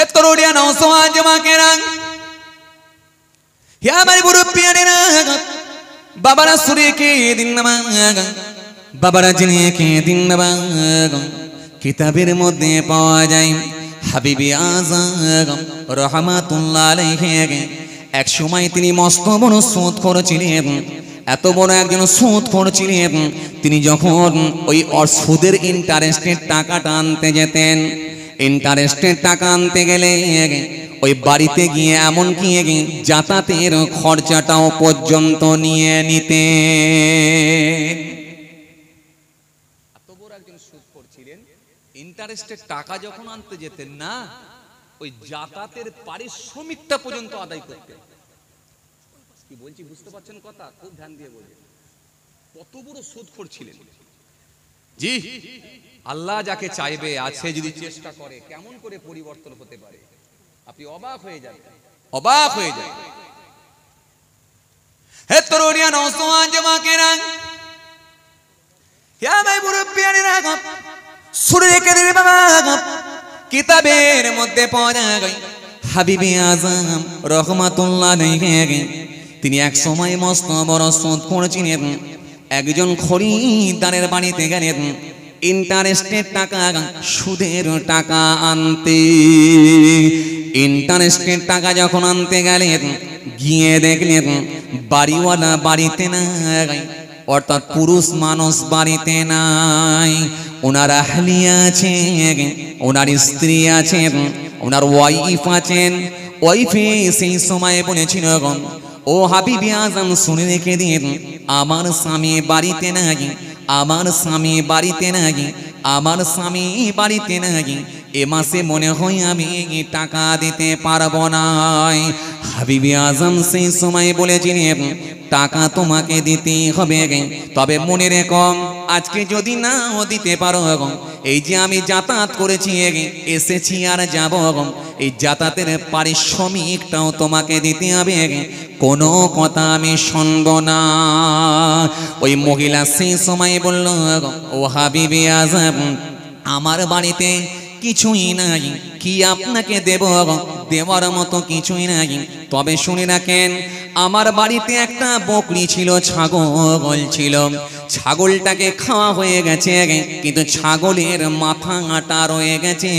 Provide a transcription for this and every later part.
হে তরুণিয়া নওজওয়ান জওয়াকেরা, হে আমার মুরব্বিয়ানেরা, বাবারা সুরে কে দিন নামাজ, বাবারা জেনে কে দিন নামাজ। কিতাবের মধ্যে পাওয়া যায় হাবিবি আযম রাহমাতুল্লাহ আলাইহি এক সময় তিনি মস্ত বড় সুদখোর ছিলেন, এত বড় একজন সুদখোর ছিলেন। তিনি যখন ওই সুদের ইন্টারেস্টের টাকাটা আনতে যেতেন, ইন্টারেস্টের টাকা আনতে গেলে ওই বাড়িতে গিয়ে এমনকি যাতায়াতের খরচাটাও পর্যন্ত নিয়ে নিতে। এত বড় একজন সুদখোর ছিলেন, ইন্টারেস্টের টাকা যখন আনতে যেতেন না, ওই যাতায়াতের পারিশ্রমিকটা পর্যন্ত আদায় করতেন। কি বলছি বুঝতে পারছেন কথা? খুব ধ্যান দিয়ে বলুন। কত বড় সুদখোর ছিলেন। জি, আল্লাহ যাকে চাইবে আছে যদি চেষ্টা করে কেমন করে পরিবর্তন হতে পারে আপনি অবাক হয়ে যাবেন, অবাক হয়ে যাবেন। হে তরুণিয়া নওজওয়ান জওয়াকেরা, হে ভাই মুরব্বিয়ানেরা, শুনে রেখে দিবে বাবা। কিতাবের মধ্যে পাওয়া যায় হাবিবি আযম রাহমাতুল্লাহ আলাইহি তিনি এক সময় মস্ত বড় সুদখোর ছিলেন। একজন খরিদ্দারের বাড়িতে গেলেন ইন্টারেস্টের টাকা, সুদের টাকা আনতে। ইন্টারেস্টের টাকা যখন আনতে গেলেন, গিয়ে দেখলেন বাড়িওয়ালা বাড়িতে নাই, অর্থাৎ পুরুষ মানুষ বাড়িতে নাই। ওনার আহলিয়া আছেন, ওনার স্ত্রী আছেন, ওনার ওয়াইফ আছেন। ওয়াইফে সেই সময় বলেছিল, ও হাবিবি আযম শুনে রেখে দিন, আমার স্বামী বাড়িতে নাই, আমার স্বামী বাড়িতে নাই, আমার স্বামী বাড়িতে নাই। এ মাসে মনে হয় আমি টাকা দিতে পারবো না। হাবিবি আযম সেই সময় বলেছিলেন, টাকা তোমাকে দিতে হবে, তবে মনে রেখো আজকে যদি নাও দিতে পারো, এই যে আমি যাতায়াত করেছি এসেছি আর যাব, এই যাতায়াতের পারিশ্রমিকটাও তোমাকে দিতে হবে, কোনো কথা আমি শুনব না। ওই মহিলা সেই সময় বলল, ও হাবিবি আযম আমার বাড়িতে কিছুই নাই, কি আপনাকে দেব? দেওয়ার মতো কিছুই নাই। তবে শুনে রাখেন, আমার বাড়িতে একটা বকরি ছিল, ছাগল ছিল। ছাগলটাকে খাওয়া হয়ে গেছে, কিন্তু ছাগলের মাথাটা রয়ে গেছে।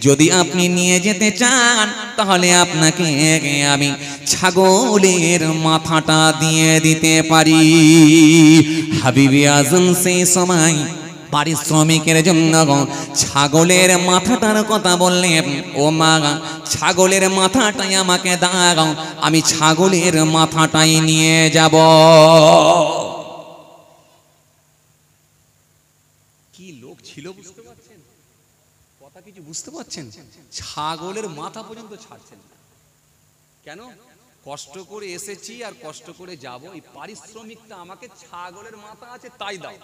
যদি আপনি নিয়ে যেতে চান তাহলে আপনাকে আমি ছাগলের মাথাটা দিয়ে দিতে পারি। হাবিবি আযম সেই সময় পারিশ্রমিকের জন্য ছাগলের মাথাটার কথা বললেন, ও মা, ছাগলের মাথাটাই আমাকে দাও, আমি ছাগলের মাথাটাই নিয়ে যাব। কি লোক ছিল বুঝতে পারছেন? কথা কিছু বুঝতে পারছেন? ছাগলের মাথা পর্যন্ত ছাড়ছেন না। কেন? কষ্ট করে এসেছি আর কষ্ট করে যাব, এই পারিশ্রমিকটা আমাকে ছাগলের মাথা আছে তাই দাও।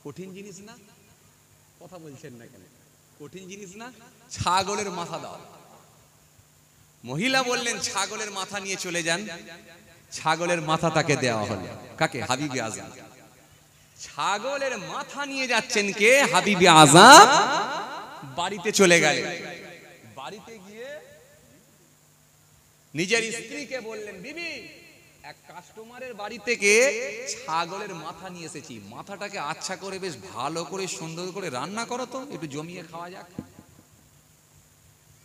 কঠিন জিনিস না? কথা বলছেন না কেন? কঠিন জিনিস না? ছাগলের মাথা দাও। মহিলা বললেন ছাগলের মাথা নিয়ে চলে যান। ছাগলের মাথা তাকে দেওয়া হলো। কাকে? হাবিবি আযম। ছাগলের মাথা নিয়ে যাচ্ছেন কে? হাবিবি আযম। বাড়িতে চলে গেলেন। বাড়িতে গিয়ে নিজের স্ত্রীকে বললেন, বিবি, এক কাস্টমারের বাড়ি থেকে ছাগলের মাথা নিয়ে এসেছি, মাথাটাকে আচ্ছা করে বেশ ভালো করে সুন্দর করে রান্না করো তো, একটু জমিয়ে খাওয়া যাক।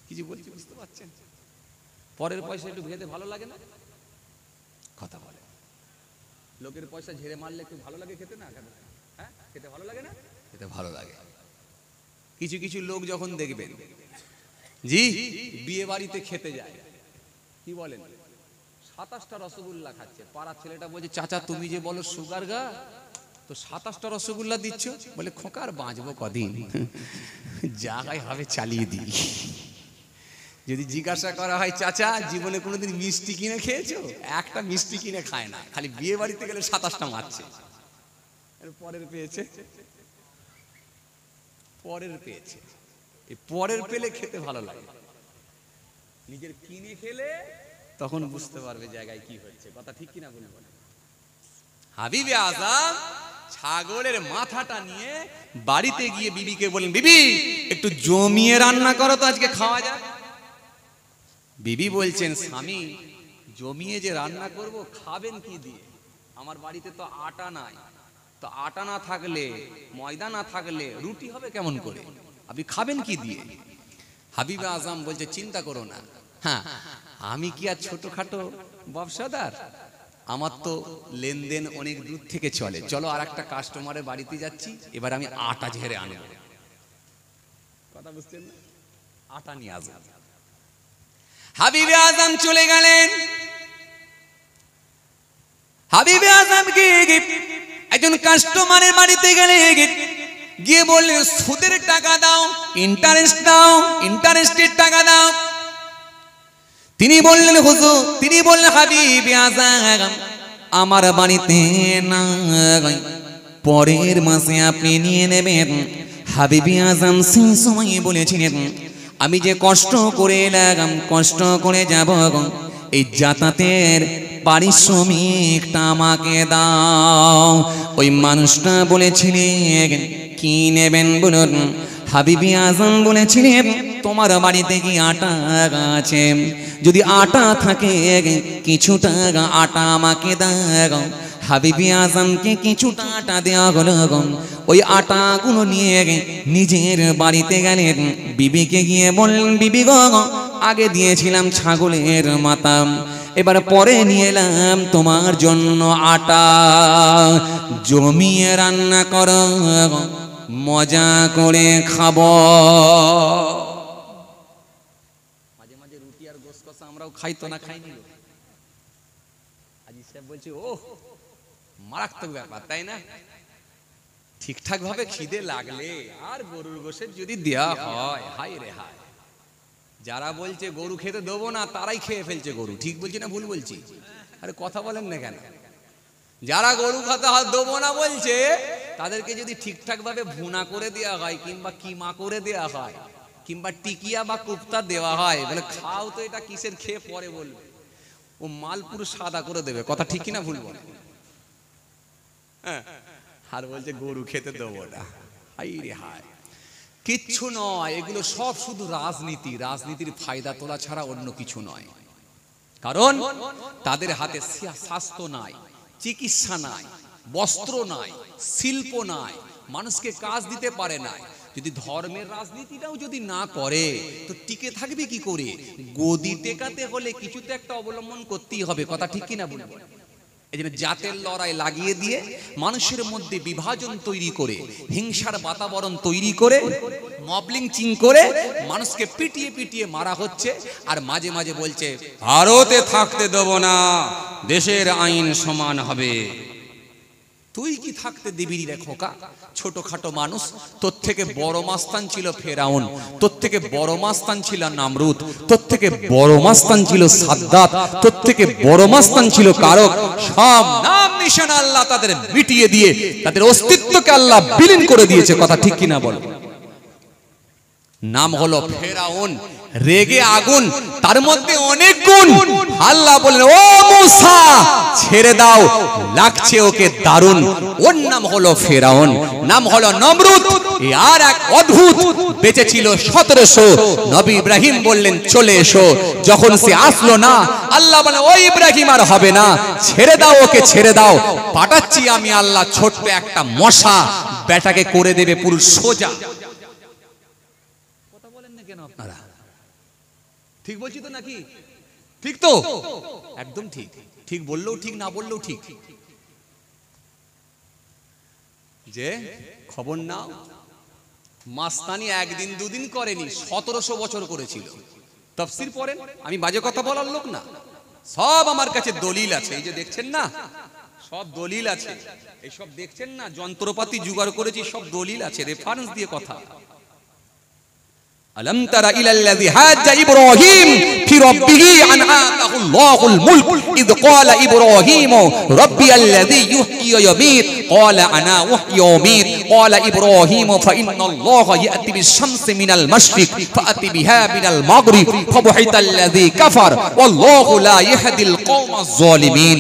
কিছু বলছি বুঝতে পারছেন? পরের পয়সা একটু ভেজে ভালো লাগে না? কথা বলে, লোকের পয়সা ঝেড়ে মারলে একটু ভালো লাগে খেতে না? হ্যাঁ, খেতে ভালো লাগে না? খেতে ভালো লাগে। কিছু কিছু লোক যখন দেখবেন জি বিয়ে বাড়িতে খেতে যায়, কি বলেন, 27টা রসগোল্লা খাচ্ছে। পাড়ার ছেলেটা বলছে, চাচা তুমি যে বলো সুগার গা, তো 27টা রসগোল্লা দিচ্ছ? বলে, খোকার বাঁচবো কদিন, জায়গায় হবে চালিয়ে দিই। যদি জিজ্ঞাসা করা হয়, চাচা জীবনে কোনোদিন মিষ্টি কিনে খেয়েছো? একটা মিষ্টি কিনে খায় না, খালি বিয়ে বাড়িতে গেলে 27টা মারছে। পরের পেয়েছে, পরের পেয়েছে। এই পরের পেলে খেতে ভালো লাগে, নিজের কিনে খেলে তখন বুঝতে পারবে জায়গায় কি হচ্ছে। কথা ঠিক কিনা বলুন? হাবিবি আযম ছাগলের মাথাটা নিয়ে বাড়িতে গিয়ে বিবিকে বলেন, বিবি একটু জমিয়ে রান্না করো তো, আজকে খাওয়া যাক। বিবি বলছেন, স্বামী জমিয়ে যে রান্না করব, খাবেন কি দিয়ে? আমার বাড়িতে তো আটা নাই, তো আটা না থাকলে, ময়দা না থাকলে রুটি হবে কেমন করে? আপনি খাবেন কি দিয়ে? হাবিবে আজম বলছে, চিন্তা করো না, হ্যাঁ আমি কি আর ছোটখাটো ব্যবসাদার, আমার তো লেনদেন অনেক দূর থেকে চলে, চলো আর একটা কাস্টমারের বাড়িতে যাচ্ছি, এবার আমি আটা ঝেড়ে আনবো। কথা বুঝছেন না? আটা নিয়ে আসবো। হাবিবে আজম চলে গেলেন। হাবিবে আজম একজন কাস্টমারের বাড়িতে গেলে গিয়ে বললেন, সুদের টাকা দাও, ইন্টারেস্ট দাও, ইন্টারেস্টের টাকা দাও। তিনি বললেন, হুজুর, তিনি বললেন, হাবিবে আজম আমার বাড়িতে না, পরের মাসে আপনি নিয়ে নেবেন। হাবিবে আজম সেই সময় বলেছিলেন, আমি যে কষ্ট করে এলাম, কষ্ট করে যাব, এই যাতায়াতের পারিশ্রমিকটা আমাকে দাও। ওই মানুষটা বলেছিলেন, কি নেবেন বলুন? হাবিবে আজম বলেছিলেন, তোমার বাড়িতে কি আটা আছে? যদি আটা থাকে কিছুটা আটা আমাকে দাও। হাবিবে আজমকে কিছুটা আটা দেওয়া হলো। ওই আটাগুলো নিয়ে নিজের বাড়িতে গেলেন। বিবিকে গিয়ে বললেন, বিবি গো, আগে দিয়েছিলাম ছাগলের মাথা, এবার পরে নিয়ে এলাম তোমার জন্য আটা, জমিয়ে রান্না করো, মজা করে খাবো। মাঝে মাঝে রুটি আর গোশত কষা আমরাও খাই তো না, খাইনি? আজি সাহেব বলছে, ও মারাত্মক ব্যাপার, তাই না? ঠিকঠাক ভাবে খিদে লাগলে আর গরুর গোশত যদি দেয়া হয়, হাই রে হাই। যারা বলছে গরু খেতে দেবো না, তারাই খেয়ে ফেলছে গরু। ঠিক বলছি না ভুল বলছি? আরে কথা বলেন না কেন? যারা গরু খেতে দেবো না বলছে, তাদেরকে যদি ঠিকঠাক ভাবে ভুনা করে দেওয়া হয়, কিংবা কিমা করে দেওয়া হয়, কিংবা টিকিয়া বা কুপ্তা দেওয়া হয়, বলে খাও তো, এটা কিসের খেয়ে পরে বলবে, ও মালপুর সাদা করে দেবে। কথা ঠিক কিনা ভুল বলে? আর বলছে গরু খেতে দেবো না, হাই রে হাই। কিচ্ছু নয়, এগুলো সব শুধু রাজনীতি, রাজনীতির ফায়দা তোলা ছাড়া অন্য কিছু নয়। কারণ তাদের হাতে স্বাস্থ্য নাই, চিকিৎসা নাই, বস্ত্র নাই, শিল্প নাই, মানুষকে কাজ দিতে পারে না। যদি ধর্মের রাজনীতিটাও যদি না করে, তো টিকে থাকবে কি করে? গদি টেকাতে হলে কিছু তো একটা অবলম্বন করতেই হবে। কথা ঠিক কিনা বলবো? এই জন্য জাতের লড়াই লাগিয়ে দিয়ে, মানুষের মধ্যে বিভাজন তৈরি করে, হিংসার বাতাবরণ তৈরি করে, মবলিং চিং করে মানুষকে পিটিয়ে পিটিয়ে মারা হচ্ছে। আর মাঝে মাঝে বলছে, ভারতে থাকতে দেব না, দেশের আইন সমান হবে। তুই কি থাকতে দিবি রে খোকা? ছোটখাটো মানুষ। তোর থেকে বড় মাস্তান ছিল ফেরাউন, তোর থেকে বড় মাস্তান ছিল নামরুদ, তোর থেকে বড় মাস্তান ছিল সাদ্দাত, তোর থেকে বড় মাস্তান ছিল কারক। সব নাম নিশানা আল্লাহ তাদের মিটিয়ে দিয়ে তাদের অস্তিত্বকে আল্লাহ বিলীন করে দিয়েছে। কথা ঠিক কিনা বলো? নাম হলো ফেরাউন, রেগে আগুন, তার মধ্যে অনেক গুণ। আল্লাহ বলেন, ও মুসা ছেড়ে দাও, লাগছে ওকে দারুন। ওর নাম হলো ফেরাউন, নাম হলো নমরুদ। আর এক অদ্ভুত বেঁচে ছিল 1700। নবী ইব্রাহিম বললেন, চলে এসো। যখন সে আসলো না, আল্লাহ বলেন, ওই ইব্রাহিম আর হবে না, ছেড়ে দাও ওকে, ছেড়ে দাও। পাঠাচ্ছি আমি আল্লাহ ছোট্ট একটা মশা, বেটাকে করে দেবে পুরো সোজা। কথা বলেন না কেন আপনারা? ঠিক বলছি তো নাকি? ঠিক তো? একদম ঠিক। ঠিক বললেও ঠিক, না বললেও ঠিক। যে খবর নাও, মাস্তানি একদিন দুদিন করেনি, 1700 বছর করেছিল। তাফসীর পড়েন, আমি বাজে কথা বলার লোক না, সব আমার কাছে দলিল আছে। এই যে দেখছেন না, সব দলিল আছে। এই সব দেখছেন না, যন্ত্রপাতি জোগাড় করেছি, সব দলিল আছে, রেফারেন্স দিয়ে কথা। ألم تر إلى الذي حاج إبراهيم في ربه أن آتاه الله الملك إذ قال إبراهيم ربي الذي يحيي ويميت قال أنا أحيي وأميت قال إبراهيم فإن الله يأتي بالشمس من المشرق فأت بها من المغرب فبهت الذي كفر والله لا يهدي القوم الظالمين।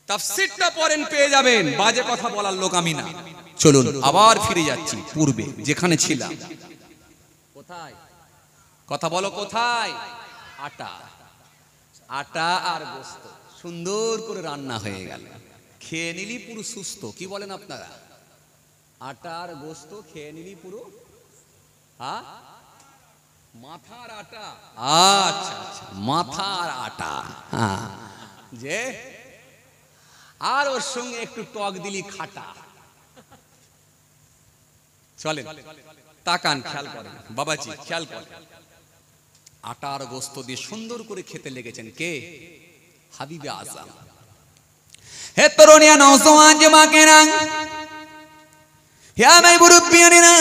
তাফসীরটা পড়েন পেয়ে যাবেন, বাজে কথা বলার লোক আমি না। চলুন আবার ফিরে যাচ্ছি পূর্বে যেখানে ছিলাম। কোথায় কথা বলো, কোথায়? আটা, আটা আর গোস্ত সুন্দর করে রান্না হয়ে গেল, খেয়ে নিলি পুরো সুস্থ। কি বলেন আপনারা? আটা আর গোস্ত খেয়ে নিলি পুরো, হ্যাঁ মাথার আটা। আচ্ছা আচ্ছা, মাথার আটা, হ্যাঁ যে আর ওর সঙ্গে একটু টক দিলি খাটা। চলেন তাকান, খেয়াল করেন বাবাজি, খেয়াল করেন। আটা আর গোস্ত দিয়ে সুন্দর করে খেতে লেগেছেন কে? হাবিবে আজম। হে তরুণিয়া নওজওয়ান জমাকেরা, হে আমার মুরব্বিয়ানেরা,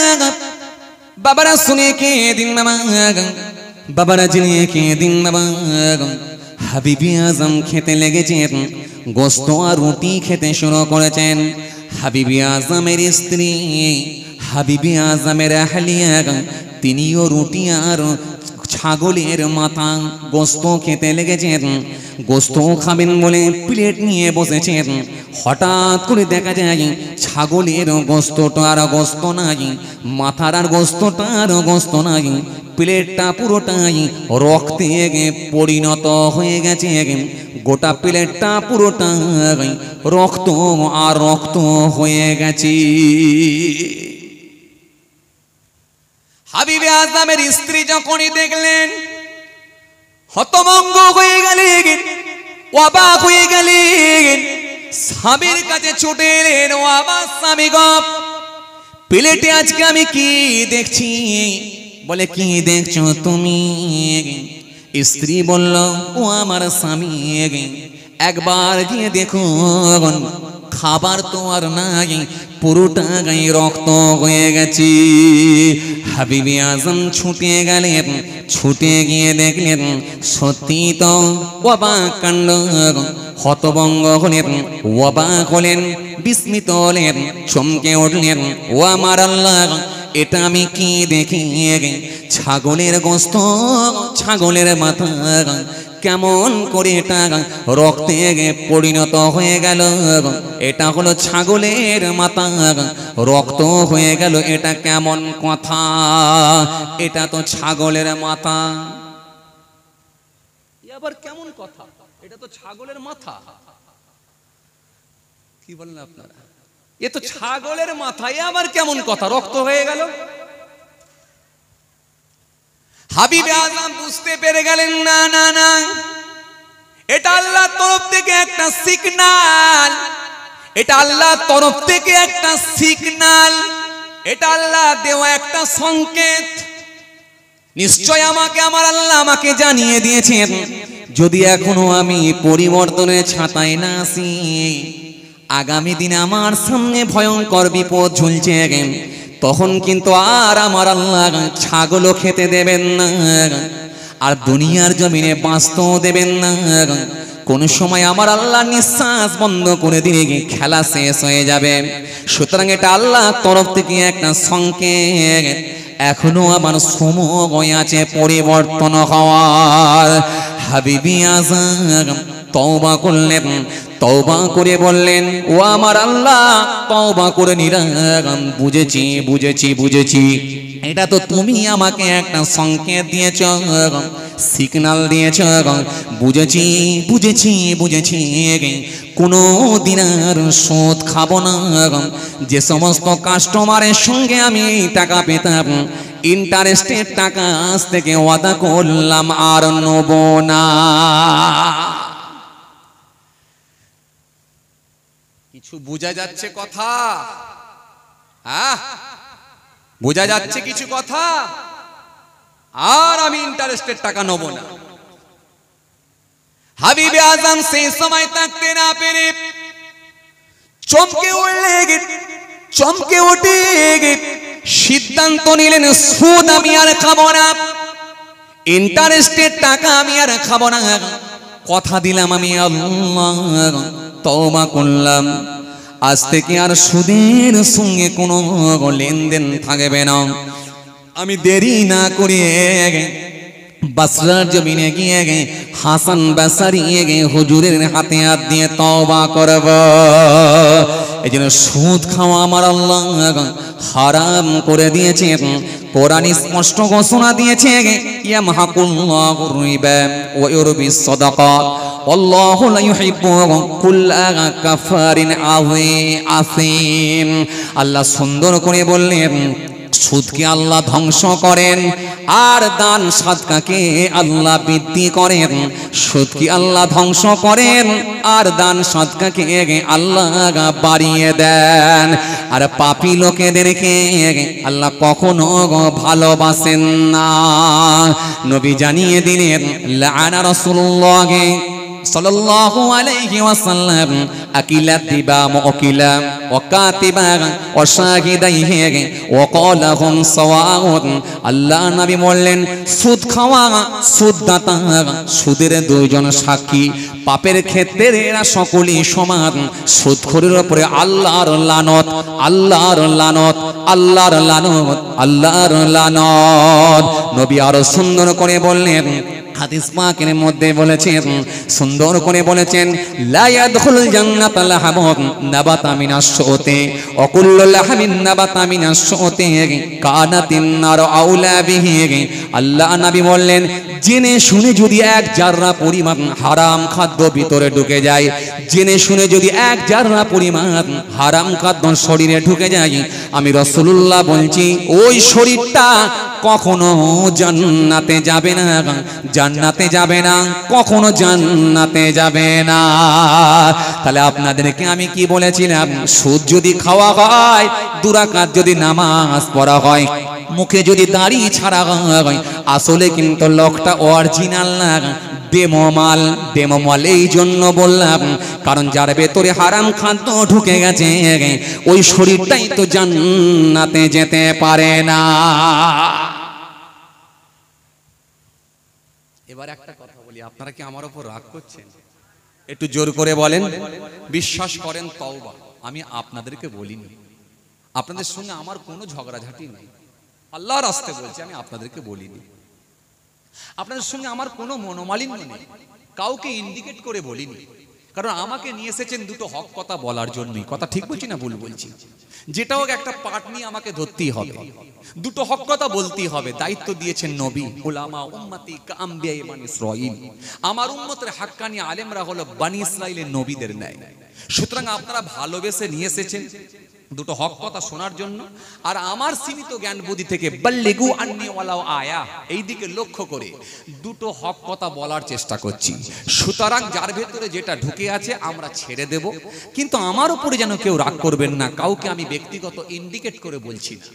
বাবারা শুনে কে দিন বাবা, বাবারা জেনে কে দিন বাবা। হাবিবে আজম খেতে লেগেছেন, গোস্ত আর রুটি খেতে শুরু করেছেন। হাবিবে আজমের স্ত্রী, হাবিবে আজমের আহলিয়া, তিনিও রুটি আর ছাগলের মাথা গোস্ত খেতে লেগেছেন। গোস্ত খাবেন বলে প্লেট নিয়ে বসেছেন। হঠাৎ করে দেখা যায় ছাগলের গোস্তটা আর গোস্ত নাই, মাথার আর গোস্তটা আর গোস্ত নাই, প্লেটটা পুরোটাই রক্তে পরিণত হয়ে গেছে। গোটা প্লেটটা পুরোটাই রক্ত আর রক্ত হয়ে গেছে। হাবিবে আজমের স্ত্রী যখনই দেখলেন, হতভম্ব হয়ে গেলেন, অবাক হয়ে গেলেন। স্বামীর কাছে ছুটে এলেন, ও আমার স্বামী গো, প্লেটে আজকে আমি কি দেখছি? বলে কি দেখছো তুমি? স্ত্রী বলল, ও আমার স্বামী, একবার গিয়ে দেখুন, খাবার তো আর নাই, পুরোটা গায়ে রক্ত হয়ে গেছে। হাবিবে আজম ছুটে গেলেন, ছুটে গিয়ে দেখলেন সত্যি তো অবাক কাণ্ড। হতভম্ব হলেন, অবাক হলেন, বিস্মিত হলেন, চমকে উঠলেন, ও আমার আল্লাহ, এটা আমি কি দেখি? ছাগলের গোস্ত, ছাগলের মাথা, কেমন করে এটা রক্তে পরিণত হয়ে গেল? এটা হলো ছাগলের মাথা, রক্ত হয়ে গেল, এটা কেমন কথা? এটা তো ছাগলের মাথা। আবার কেমন কথা? এটা তো ছাগলের মাথা। কি বলেন আপনারা? এ তো ছাগলের মাথা, এ আবার কেমন কথা? রক্ত হয়ে গেল। হাবিবে আজম বুঝতে পেরে গেলেন, না না না, এটা আল্লাহর তরফ থেকে একটা সিগন্যাল, এটা আল্লাহর তরফ থেকে একটা সিগন্যাল, এটা আল্লাহ দেওয়া একটা সংকেত। নিশ্চয় আমাকে আমার আল্লাহ আমাকে জানিয়ে দিয়েছেন, যদি এখনো আমি পরিবর্তনের ছাতায় না আসি, আগামী দিনে আমার সামনে ভয়ঙ্কর বিপদ ঝুলছে, তখন কিন্তু আর আমার আল্লাহ ছাগলও খেতে দেবেন না, আর দুনিয়ার জমিনে বাঁচতেও দেবেন না। কোন সময় আমার আল্লাহ নিঃশ্বাস বন্ধ করে দিলে খেলা শেষ হয়ে যাবে। সুতরাং এটা আল্লাহ তরফ থেকে একটা সংকেত, এখনো আমার সময় আছে পরিবর্তন হওয়ার। হাবিবে আজম তওবা করলেন, তওবা করে বললেন, ও আমার আল্লাহ, তওবা করে নিলাম, বুঝেছি বুঝেছি বুঝেছি, এটা তো তুমি আমাকে একটা সংকেত দিয়েছ, সিগন্যাল দিয়েছ, বুঝেছি বুঝেছি বুঝেছি, কোনো দিন আর সুদ খাবো না। যে সমস্ত কাস্টমারের সঙ্গে আমি টাকা পেতাম, ইন্টারেস্টের টাকা আজ থেকে ওয়াদা করলাম আর নেব না। কিছু বোঝা যাচ্ছে কথা? হ্যাঁ, বোঝা যাচ্ছে কিছু কথা? আর আমি ইন্টারেস্টের টাকা নেব না। হাবিবে আজম সেই সময় থাকতে না পেরে চমকে উঠলেন, চমকে উঠে সিদ্ধান্ত নিলেন, সুদ আমি আর খাবো না, ইন্টারেস্টের টাকা আমি আর খাবো না। কথা দিলাম আমি আল্লাহ, তওবা করলাম, আজ থেকে আর সুদের সঙ্গে কোনো লেনদেন থাকবে না। আমি দেরি না করে বাসরার জমিনে গিয়ে হাসান বাসারি হুজুরের হাতে হাত দিয়ে তওবা করব। এই জন্য সুদ খাওয়া আমার আল্লাহ হারাম করে দিয়েছে। কোরআন স্পষ্ট ঘোষণা দিয়েছে, ইয়ামহাকুল্লাহুর রিবা ওয়া ইউরবিস সাদাকাত আল্লাহু লা ইউহিব্বু কুল্লা কাফারিন আযীম। আল্লাহ সুন্দর করে বললেন, সুদকে আল্লাহ ধ্বংস করেন আর দান সাদকাকে আল্লাহ বৃদ্ধি করেন। সুদকে আল্লাহ ধ্বংস করেন আর দান সাদকাকে আল্লাহ বাড়িয়ে দেন। আর পাপী লোকেদেরকে আল্লাহ কখনো ভালোবাসেন না। নবী জানিয়ে দিলেন, লাআনা রাসূলুল্লাহ সাল্লাল্লাহু আলাইহি ওয়াসাল্লাম আকিলা তিবা মুকিলা ওয়া কাতিবা ওয়া শাহিদাইহি ওয়া ক্বালা হুম সাওয়াউন। আল্লাহ নবী বললেন, সুদ খাওয়া, সুদদাতা, সুদের দুইজন সাক্ষী, পাপের ক্ষেত্রে এরা সকলেই সমান। সুদখোরের উপরে আল্লাহর লানত, আল্লাহর লানত, আল্লাহর লানত, আল্লাহর লানত। নবী আরো সুন্দর করে বললেন, হাদিস পাকের মধ্যে বলেছেন, সুন্দর করে বলেছেন, লা ইয়াদখুলুল জান্নাতা লাহাবুন নাবাতা মিনাশ শুতি ওয়া কুল্লু লাহমিন নাবাতা মিনাশ শুতি কানাতিন নার আউলা বিহি। আল্লাহ নবী বললেন, জেনে শুনে যদি এক জাররা পরিমাণ হারাম খাদ্য ভিতরে ঢুকে যায়, জেনে শুনে যদি এক জাররা পরিমাণ হারাম খাদ্য শরীরে ঢুকে যায়, আমি রাসূলুল্লাহ বলছি ওই শরীরটা কখনো জান্নাতে যাবে না, জান্নাতে যাবে না, কখনো জান্নাতে যাবে না। তাহলে আপনাদেরকে আমি কি বলেছিলাম, সুদ যদি খাওয়া হয়, দুরাকাত যদি নামাজ পড়া হয়, মুখে যদি দাড়ি ছাড়া হয়, আসলে কিন্তু লোকটা অরিজিনাল না, ডেমোমাল। ডেমোমাল এই জন্য বললাম, কারণ যার ভেতরে হারাম খাদ্য ঢুকে গেছে ওই শরীরটাই তো জান্নাতে যেতে পারে না। এবার একটা কথা বলি, আপনারা কি আমার উপর রাগ করছেন? একটু জোর করে বলেন। বিশ্বাস করেন তওবা, আমি আপনাদেরকে বলিনি, আপনাদের সঙ্গে আমার কোনো ঝগড়াঝাটি নেই, আল্লাহর রাস্তে বলছি, আমি আপনাদেরকে বলিনি। আপনাদের সঙ্গে আমার কোনো মনোমালিন্য নেই, কাউকে ইন্ডিকেট করে বলিনি, কারণ আমাকে নিয়ে এসেছেন দুটো হক কথা বলার জন্যই। কথা ঠিক বলছি না ভুল বলছি? যেটা হোক একটা পাঠ নিয়ে আমাকে ধরতেই হবে, দুটো হক কথা বলতেই হবে। দায়িত্ব দিয়েছেন নবী, উলামা উম্মতি কাআমবিয়া বানি ইসরাঈল। আমার উম্মতের হাক্কানি আলেমরা হলো বানি ইসরাঈলের নবীদের ন্যায়। সুতরাং আপনারা ভালোবেসে নিয়ে এসেছেন দুটো হক কথা শোনার জন্য, আর আমার সীমিত জ্ঞান বুদ্ধি থেকে বাল্লিগু আন্নি ওয়ালাউ আয়া এই দিকে লক্ষ্য করে দুটো হক কথা বলার চেষ্টা করছি। সুতরাং যার ভেতরে যেটা ঢুকে আছে আমরা ছেড়ে দেব, কিন্তু আমার উপরে যেন কেউ রাগ করবেন না, কাউকে আমি ব্যক্তিগত ইন্ডিকেট করে বলছি না।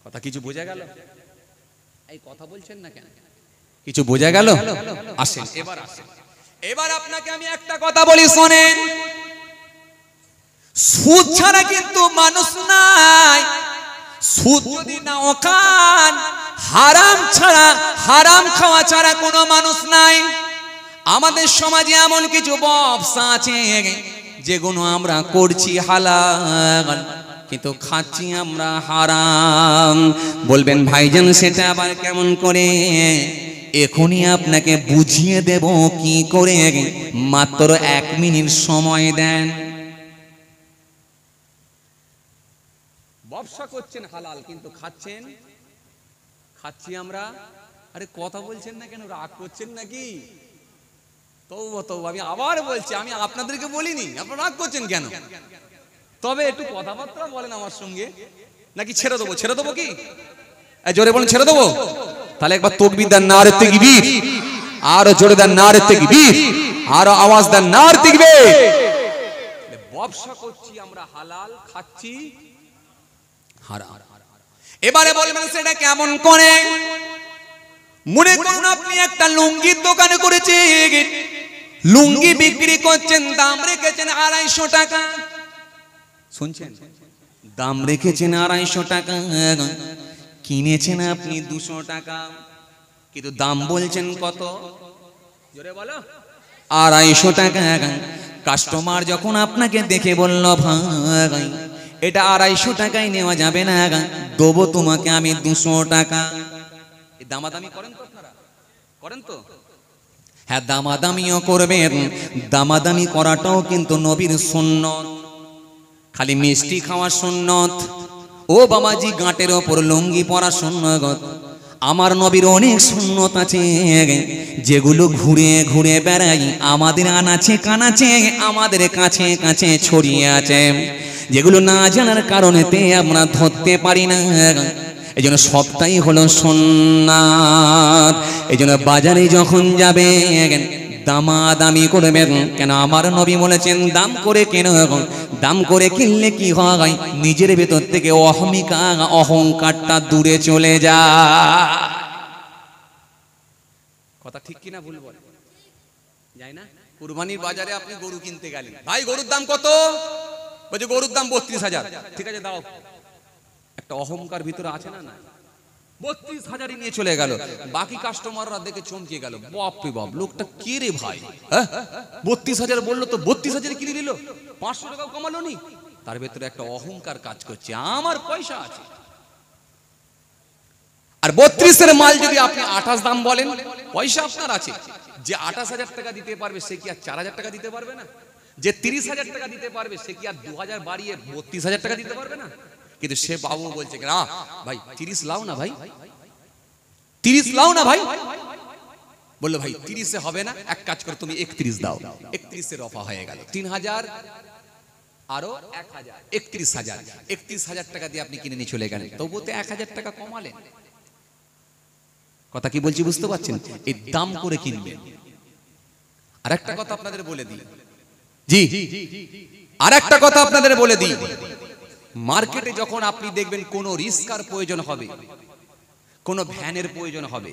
কথা কিছু বোঝা গেল? এই কথা বলছেন না কেন? কিছু বোঝা গেল? আসেন এবার, আসেন এবার আপনাকে আমি একটা কথা বলি, শোনেন। সুদ ছাড়া কিন্তু মানুষ নাই। সুদ যদি নাও খান, হারাম ছাড়া, হারাম খাওয়া ছাড়া কোনো মানুষ নাই। আমাদের সমাজে এমন কিছু ব্যবসা আছে যেগুলো আমরা করছি হালাল, কিন্তু খাচ্ছি আমরা হারাম। বলবেন ভাইজান সেটা আবার কেমন করে? এখনই আপনাকে বুঝিয়ে দেব কি করে, মাত্র 1 মিনিট সময় দেন। ব্যবসা করছেন হালাল, কিন্তু খাচ্ছেন, খাচ্ছি আমরা। আরে কথা বলছেন না কেন? রাগ করছেন নাকি? তওবা তওবা, আমি আবার বলছি, আমি আপনাদেরকে বলিনি, আপনারা রাগ করছেন কেন? তবে একটু কথাবার্তা বলেন আমার সঙ্গে, নাকি ছেড়ে দেবো? ছেড়ে দেবো কি? জোরে বলেন ছেড়ে দেবো? তাহলে একবার তাকবীর দেন, নারে তাকবীর। আরো জোরে দেন, নারে তাকবীর। আরো আওয়াজ দেন, নারে তাকবীর। ব্যবসা করছি আমরা হালাল, খাচ্ছি হারাম। এবারে বলবেন সেটা কেমন করে? মনে করুন আপনি একটা লুঙ্গির দোকান করেছেন, লুঙ্গি বিক্রি করছেন, দাম রেখেছেন 250 টাকা। শুনছেন? দাম রেখেছেন 250 টাকা, কিনেছেন আপনি 200 টাকা, কিন্তু দাম বলছেন কত? জোরে বলো। 250 টাকা। কাস্টমার যখন আপনাকে দেখে বলল, ভাই এটা 250 টাকায় নেওয়া যাবে না, দেবো তোমাকে আমি 200 টাকা। এই দামাদামি করেন তো আপনারা? করেন তো? হ্যাঁ, দামাদামিও করবেন। দামাদামি করাটাও কিন্তু নবীর সুন্নত। খালি মিষ্টি খাওয়া সুন্নত, ও বাবাজি গাঁটের ওপর লুঙ্গি পরা সুন্নত। আমার নবীর অনেক সুন্নত আছে যেগুলো ঘুরে ঘুরে বেড়াই, আমাদের আনাচে কানাচে আমাদের কাছে কাছে ছড়িয়ে আছে, যেগুলো না জানার কারণেতে আমরা ধরতে পারি না। এই জন্য সবটাই হলো সুন্নাত। এই জন্য বাজারে যখন যাবে দামাদামি করবেন। কেন? আমার নবী বলেছেন দাম করে কেন? দাম করে কিনলে কি হয়? নিজের ভেতর থেকে অহমিকা, অহংকারটা দূরে চলে যায়। কথা ঠিক কিনা ভুল বলে? যাই না? কুরবানির বাজারে আপনি গরু কিনতে গেলেন, ভাই গরুর দাম কত? বলছে গরুর দাম 32,000। ঠিক আছে দাও। একটা অহংকার ভিতরে আছে না? না, 32,000 নিয়ে চলে গেল। বাকি কাস্টমাররা দেখে চমকে গেল, বাপরে বাপ, লোকটা কে রে ভাই? 32,000 বললো তো 32,000 কিনে নিল, 500 টাকা কমালো নি। তার ভেতরে একটা অহংকার কাজ করছে, আমার পয়সা আছে। আর 32-এর মাল যদি আপনি 28 দাম বলেন, পয়সা আপনার আছে। যে 28,000 টাকা দিতে পারবে সে কি আর 4,000 টাকা দিতে পারবে না? যে 30,000 টাকা দিতে পারবে সে কি আর 2,000 বাড়িয়ে 32,000 টাকা দিতে পারবে না? কিন্তু সে বাবু বলছে না ভাই 30 লাও না, ভাই 30 লাও না ভাই। বললো ভাই 30-এ হবে না, এক কাজ করো তুমি 31 দাও। 31-এর অফার হয়ে গেল। 3,000 আরো 1,000, 31,000। 31,000 টাকা দিয়ে আপনি কিনে নিয়ে চলে গেলেন, তবুও তো 1,000 টাকা কমালেন। কথা কি বলছি বুঝতে পারছেন? এই দাম করে কিনবেন। আর একটা কথা আপনাদের বলে দিই, জি আর একটা কথা আপনাদের বলে দিই, মার্কেটে যখন আপনি দেখবেন কোনো রিস্কার প্রয়োজন হবে, কোনো ভ্যানের প্রয়োজন হবে,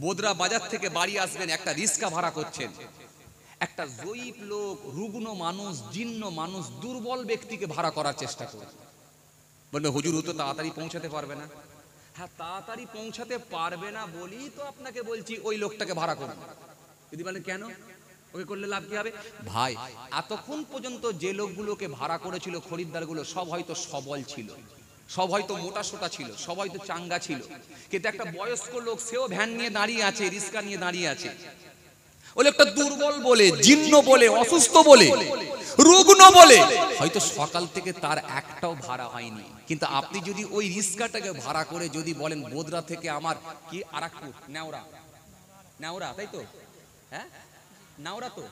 বোদরা বাজার থেকে বাড়ি আসবেন, একটা রিস্কা ভাড়া করছেন, একটা জয়ীফ লোক, রুগ্ন মানুষ, জীর্ণ মানুষ, দুর্বল ব্যক্তিকে ভাড়া করার চেষ্টা করুন। বলবে হুজুর ও তো তাড়াতাড়ি পৌঁছাতে পারবে না। হ্যাঁ, তাড়াতাড়ি পৌঁছাতে পারবে না বলি তো আপনাকে বলছি ওই লোকটাকে ভাড়া করুন। যদি বলেন কেন, ওকে করলে লাভ কি হবে? ভাই এতক্ষণ পর্যন্ত যে লোকগুলোকে ভাড়া করেছিল খরিদ্দারগুলো, সব হয়তো সবল ছিল, সব হয়তো মোটা সোটা ছিল, সব হয়তো চাঙ্গা ছিল, কিন্তু একটা বয়স্ক লোক, সেও ভ্যান নিয়ে দাঁড়িয়ে আছে, রিস্কা নিয়ে দাঁড়িয়ে আছে। ওই লোকটা দুর্বল বলে, জীর্ণ বলে, অসুস্থ বলে, রুগ্ন বলে হয়তো সকাল থেকে তার একটাও ভাড়া হয়নি। কিন্তু আপনি যদি ওই রিস্কাটাকে ভাড়া করে যদি বলেন বোদরা থেকে আমার কি আরাকপুর, নেওরা, তাই তো? হ্যাঁ, নাওরা তো,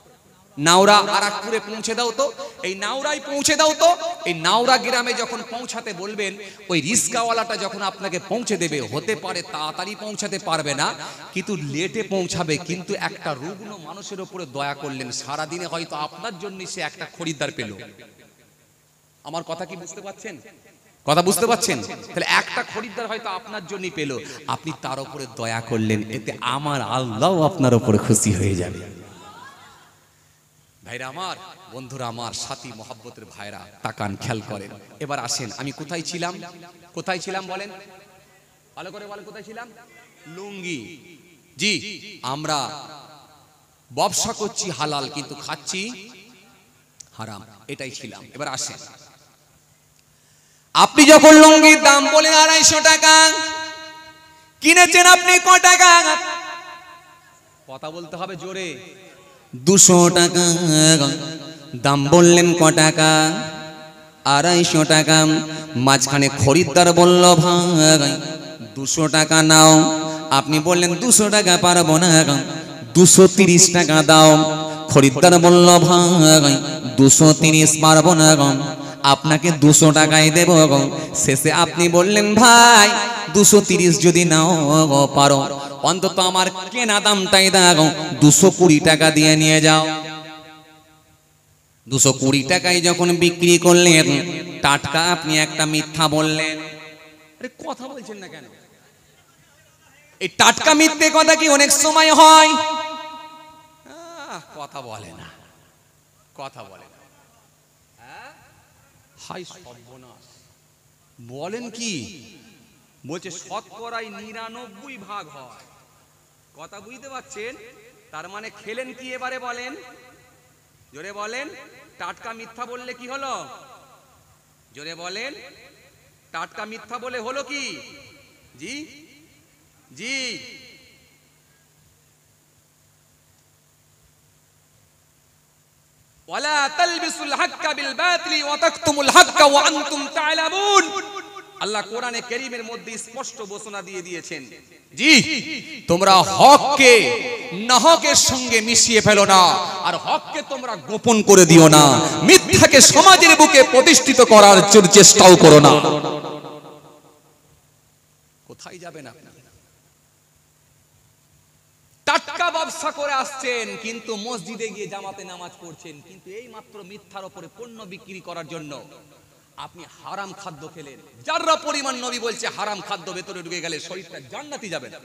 নাওরা আরাকপুরে পৌঁছে দাও তো, এই নাওরাই পৌঁছে দাও তো। এই নাওরা গ্রামে যখন পৌঁছাতে বলবেন, ওই রিস্কাওয়ালাটা যখন আপনাকে পৌঁছে দেবে, হতে পারে তাড়াতাড়ি পৌঁছাতে পারবে না, কিন্তু লেটে পৌঁছাবে, কিন্তু একটা রুগ্ন মানুষের উপরে দয়া করলেন, সারাদিনে হয়তো আপনার জন্য সে একটা খরিদ্দার পেল। আমার কথা কি বুঝতে পারছেন? কথা বুঝতে পারছেন? তাহলে একটা খরিদ্দার হয়তো আপনার জন্যই পেল, আপনি তার উপরে দয়া করলেন, এতে আমার আল্লাহ আপনার উপরে খুশি হয়ে যাবে। ভাইরা আমার, বন্ধুরা আমার, সাথী মহব্বতের ভাইরা, তাকান, খেয়াল করেন। এবার আসেন, আমি কোথায় ছিলাম? কোথায় ছিলাম বলেন, ভালো করে বলেন, কোথায় ছিলাম? লুঙ্গি। জি, আমরা ব্যবসা করছি হালাল, কিন্তু খাচ্ছি হারাম, এটাই ছিলাম। এবার আসেন, আপনি যখন লুঙ্গির দাম বলে 250 টাকা, কিনেছেন আপনি ক টাকা? কথা বলতে হবে জোরে। 200 টাকা। দাম বললেন ক টাকা? 250 টাকা। মাঝখানে খরিদ্দার বলল ভাই 200 টাকা নাও, আপনি বললেন 200 টাকা পারবো না, 230 টাকা দাও। খরিদ্দার বলল ভাই 230 পারবো না, আপনাকে 200 টাকাই দেব। শেষে আপনি বললেন ভাই 230 যদি নাও পারো, অন্তত আমার কেনা দামটাই দাও, 220 টাকা দিয়ে নিয়ে যাও। 220 টাকায় যখন বিক্রি করলেন, টাটকা আপনি একটা মিথ্যা বললেন। আরে কথা বলছেন না কেন? এই টাটকা মিথ্যে কথা কি অনেক সময় হয়? কথা বলে না, কথা বলে না। হাই সর্বনাশ, বলেন কি? বলছে শতকরাই 99 ভাগ হয়। কথা বুঝতে পারছেন? তার মানে খেলেন কি এবারে বলেন, জোরে বলেন। টাটকা মিথ্যা বললে কি হলো? জোরে বলেন। টাটকা মিথ্যা বলে হলো কি? জি, জি ওয়ালা তালবিসুল হাক্কা বিল বাতিলি ওয়া তাকতুমুল হাক্কা ওয়া আনতুম তা'লামুন। আল্লাহ কোরআনে কারীমের মধ্যে স্পষ্ট ঘোষণা দিয়ে দিয়েছেন, জি তোমরা হককে নাহকের সঙ্গে মিশিয়ে ফেলো না, আর হককে তোমরা গোপন করে দিও না, মিথ্যাকে সমাজের বুকে প্রতিষ্ঠিত করার চেষ্টাও করো না। কোথায় যাবেন আপনি? টাটকা ব্যবসা করে আসছেন, কিন্তু মসজিদে গিয়ে জামাতে নামাজ পড়ছেন, কিন্তু এই মাত্র মিথ্যার উপরে পণ্য বিক্রি করার জন্য আপনি হারাম খাদ্য খেলেন। যারা পরিমাণ নবী বলছে হারাম খাদ্য ভেতরে ঢুকে গেলে শরীরটা জান্নাতি যাবে না।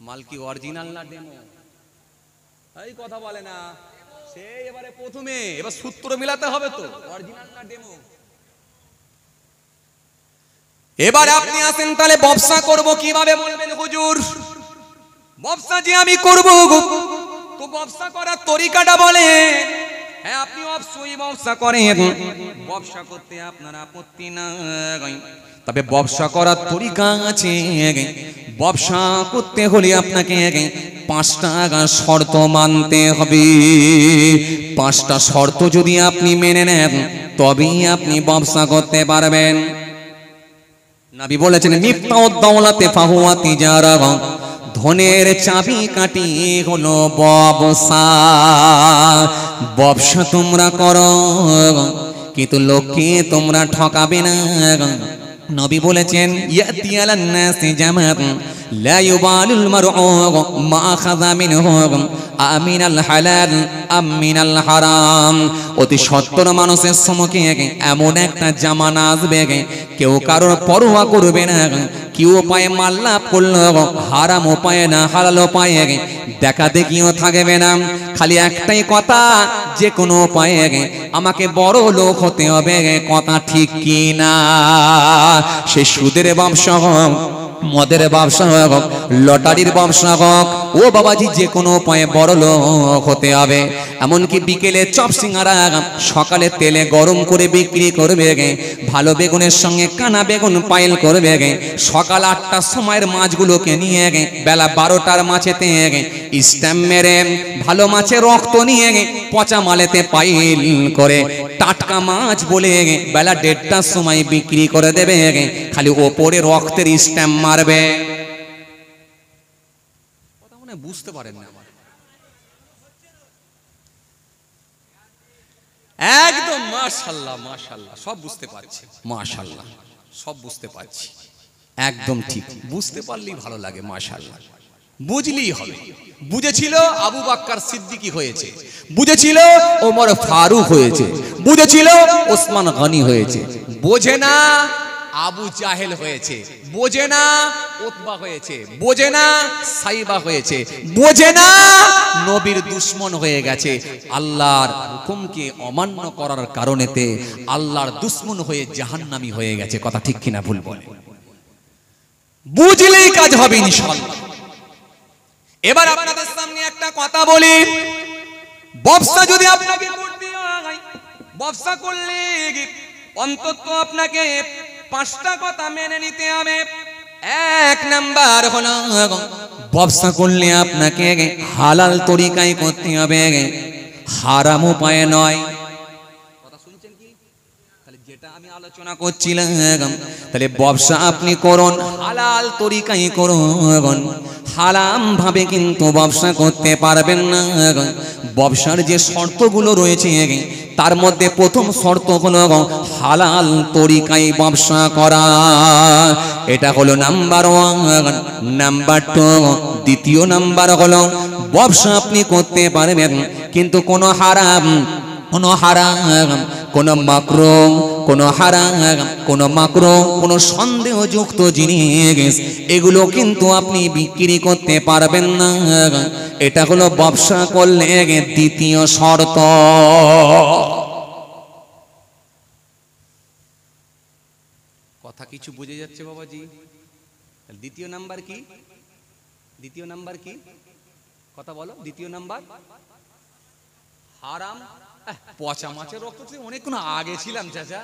মাল কি অরিজিনাল না ডেমো? এই কথা বলে না, সেই এবারে প্রথমে এবার সূত্র মিলাতে হবে তো, অরিজিনাল না ডেমো। এবার আপনি আসেন, তাহলে ব্যবসা করব কিভাবে? বলবেন হুজুর ব্যবসা যে আমি করব, তো ব্যবসা করার তরিকাটা বলে। হ্যাঁ আপনি অবশ্যই ব্যবসা করেন, ব্যবসা করতে আপনার আপত্তি নাই, তবে ব্যবসা করার তরিকা আছে। ব্যবসা করতে হলে আপনাকে 5টা শর্ত মানতে হবে। 5টা শর্ত যদি আপনি মেনে নেন, তবেই আপনি ব্যবসা করতে পারবেন। নবী বলেছেন মিফতাউদ দাওলাতে ফাহুয়া তিজারা, ধনের চাবি কাঠি হলো ব্যবসা। ব্যবসা তোমরা করো, কিন্তু লোককে তোমরা ঠকাবে না। নবী বলেছেন ইয়াতি আলান নাসি জামাত লা ইউবালুল মারউ মা আখাযা মিনহু আমিনাল হালাল আমিনাল হারাম। অতি সত্তর মানুষের সম্মুখে এমন একটা জামানা আসবে, কেউ কারোর পরোয়া করবে না, কি উপায়ে মাল লাভ করলো, হারাম উপায়ে না হালাল উপায়ে দেখা দেখিও থাকবে না। খালি একটাই কথা, যে কোনো উপায়ে আমাকে বড় লোক হতে হবে, কথা ঠিক কি না? সে সুদের ব্যবসা হোক, মদের ব্যবসা হোক, লটারির ব্যবসা হোক, ও বাবাজি যে কোনো উপায়ে বড় লোক হতে হবে। এমনকি বিকেলে চপ সিঙ্গারা, সকালে তেলে গরম করে বিক্রি করবে, ভালো বেগুনের সঙ্গে কানা বেগুন পাইল করবে, সকাল 8টার সময়ের মাছগুলোকে নিয়ে বেলা 12টার মাছেতে স্ট্যাম্প মেরে ভালো মাছের রক্ত নিয়ে পচা মালেতে পাইল করে টাটকা মাছ বলে বেলা 1:30টার সময় বিক্রি করে দেবে, খালি ওপরে রক্তের স্ট্যাম্প মারবে। কথা মনে বুঝতে পারেন না? একদম মাশাআল্লাহ মাশাআল্লাহ, সব বুঝতে পারছি, মাশাআল্লাহ সব বুঝতে পারছি, একদম ঠিক। বুঝতে পারলেই ভালো লাগে, মাশাআল্লাহ বুঝলেই হবে। বুঝেছিল আবু বকর সিদ্দিকী হয়েছে, বুঝেছিল ওমর ফারুক হয়েছে, বুঝেছিল ওসমান গনি হয়েছে, বোঝে না আবু জাহেল হয়েছে, বোঝে না উতবা হয়েছে, বোঝে না সাইবা হয়েছে, বোঝে না নবীর দুশমন হয়ে গেছে। আল্লাহর হুকুমকে অমান্য করার কারণেতে আল্লাহর দুশমন হয়ে জাহান্নামী হয়ে গেছে। কথা ঠিক কিনা ভুল বলে? বুঝলেই কাজ হবে ইনশাআল্লাহ। এবার আপনাদের সামনে একটা কথা বলি, ব্যবসা যদি আপনাকে করতে হয়, ব্যবসা করলে অন্তত আপনাকে 5টা কথা মেনে নিতে হবে। 1 নাম্বার হলো ব্যবসা করলে আপনাকে হালাল তরিকায় করতে হবে, হারাম উপায়ে নয়। কথা শুনছেন কি? তাহলে যেটা আমি আলোচনা করছিলাম, তাহলে ব্যবসা আপনি করুন হালাল তরিকায় করুন, হারাম ভাবে কিন্তু ব্যবসা করতে পারবেন না। ব্যবসার যে শর্তগুলো রয়েছে তার মধ্যে প্রথম শর্ত হলো হালাল তরিকায় ব্যবসা করা, এটা হলো নাম্বার 1। নাম্বার 2, দ্বিতীয় নাম্বার হলো ব্যবসা আপনি করতে পারবেন, কিন্তু কোনো হারাম, কোনো মাকরুহ, কোনো হারাম, কোনো মাকরুহ, কোনো সন্দেহযুক্ত জিনিস এগুলো কিন্তু আপনি বিক্রি করতে পারবেন না। এটা হলো ব্যবসা করলে দ্বিতীয় শর্ত। কথা কিছু বুঝে যাচ্ছে বাবাজি? দ্বিতীয় নাম্বার কি? দ্বিতীয় নাম্বার কি? কথা বলো। দ্বিতীয় নাম্বার হারাম। পচা মাছের রক্ত থেকে অনেকক্ষণ আগে ছিলাম চাচা,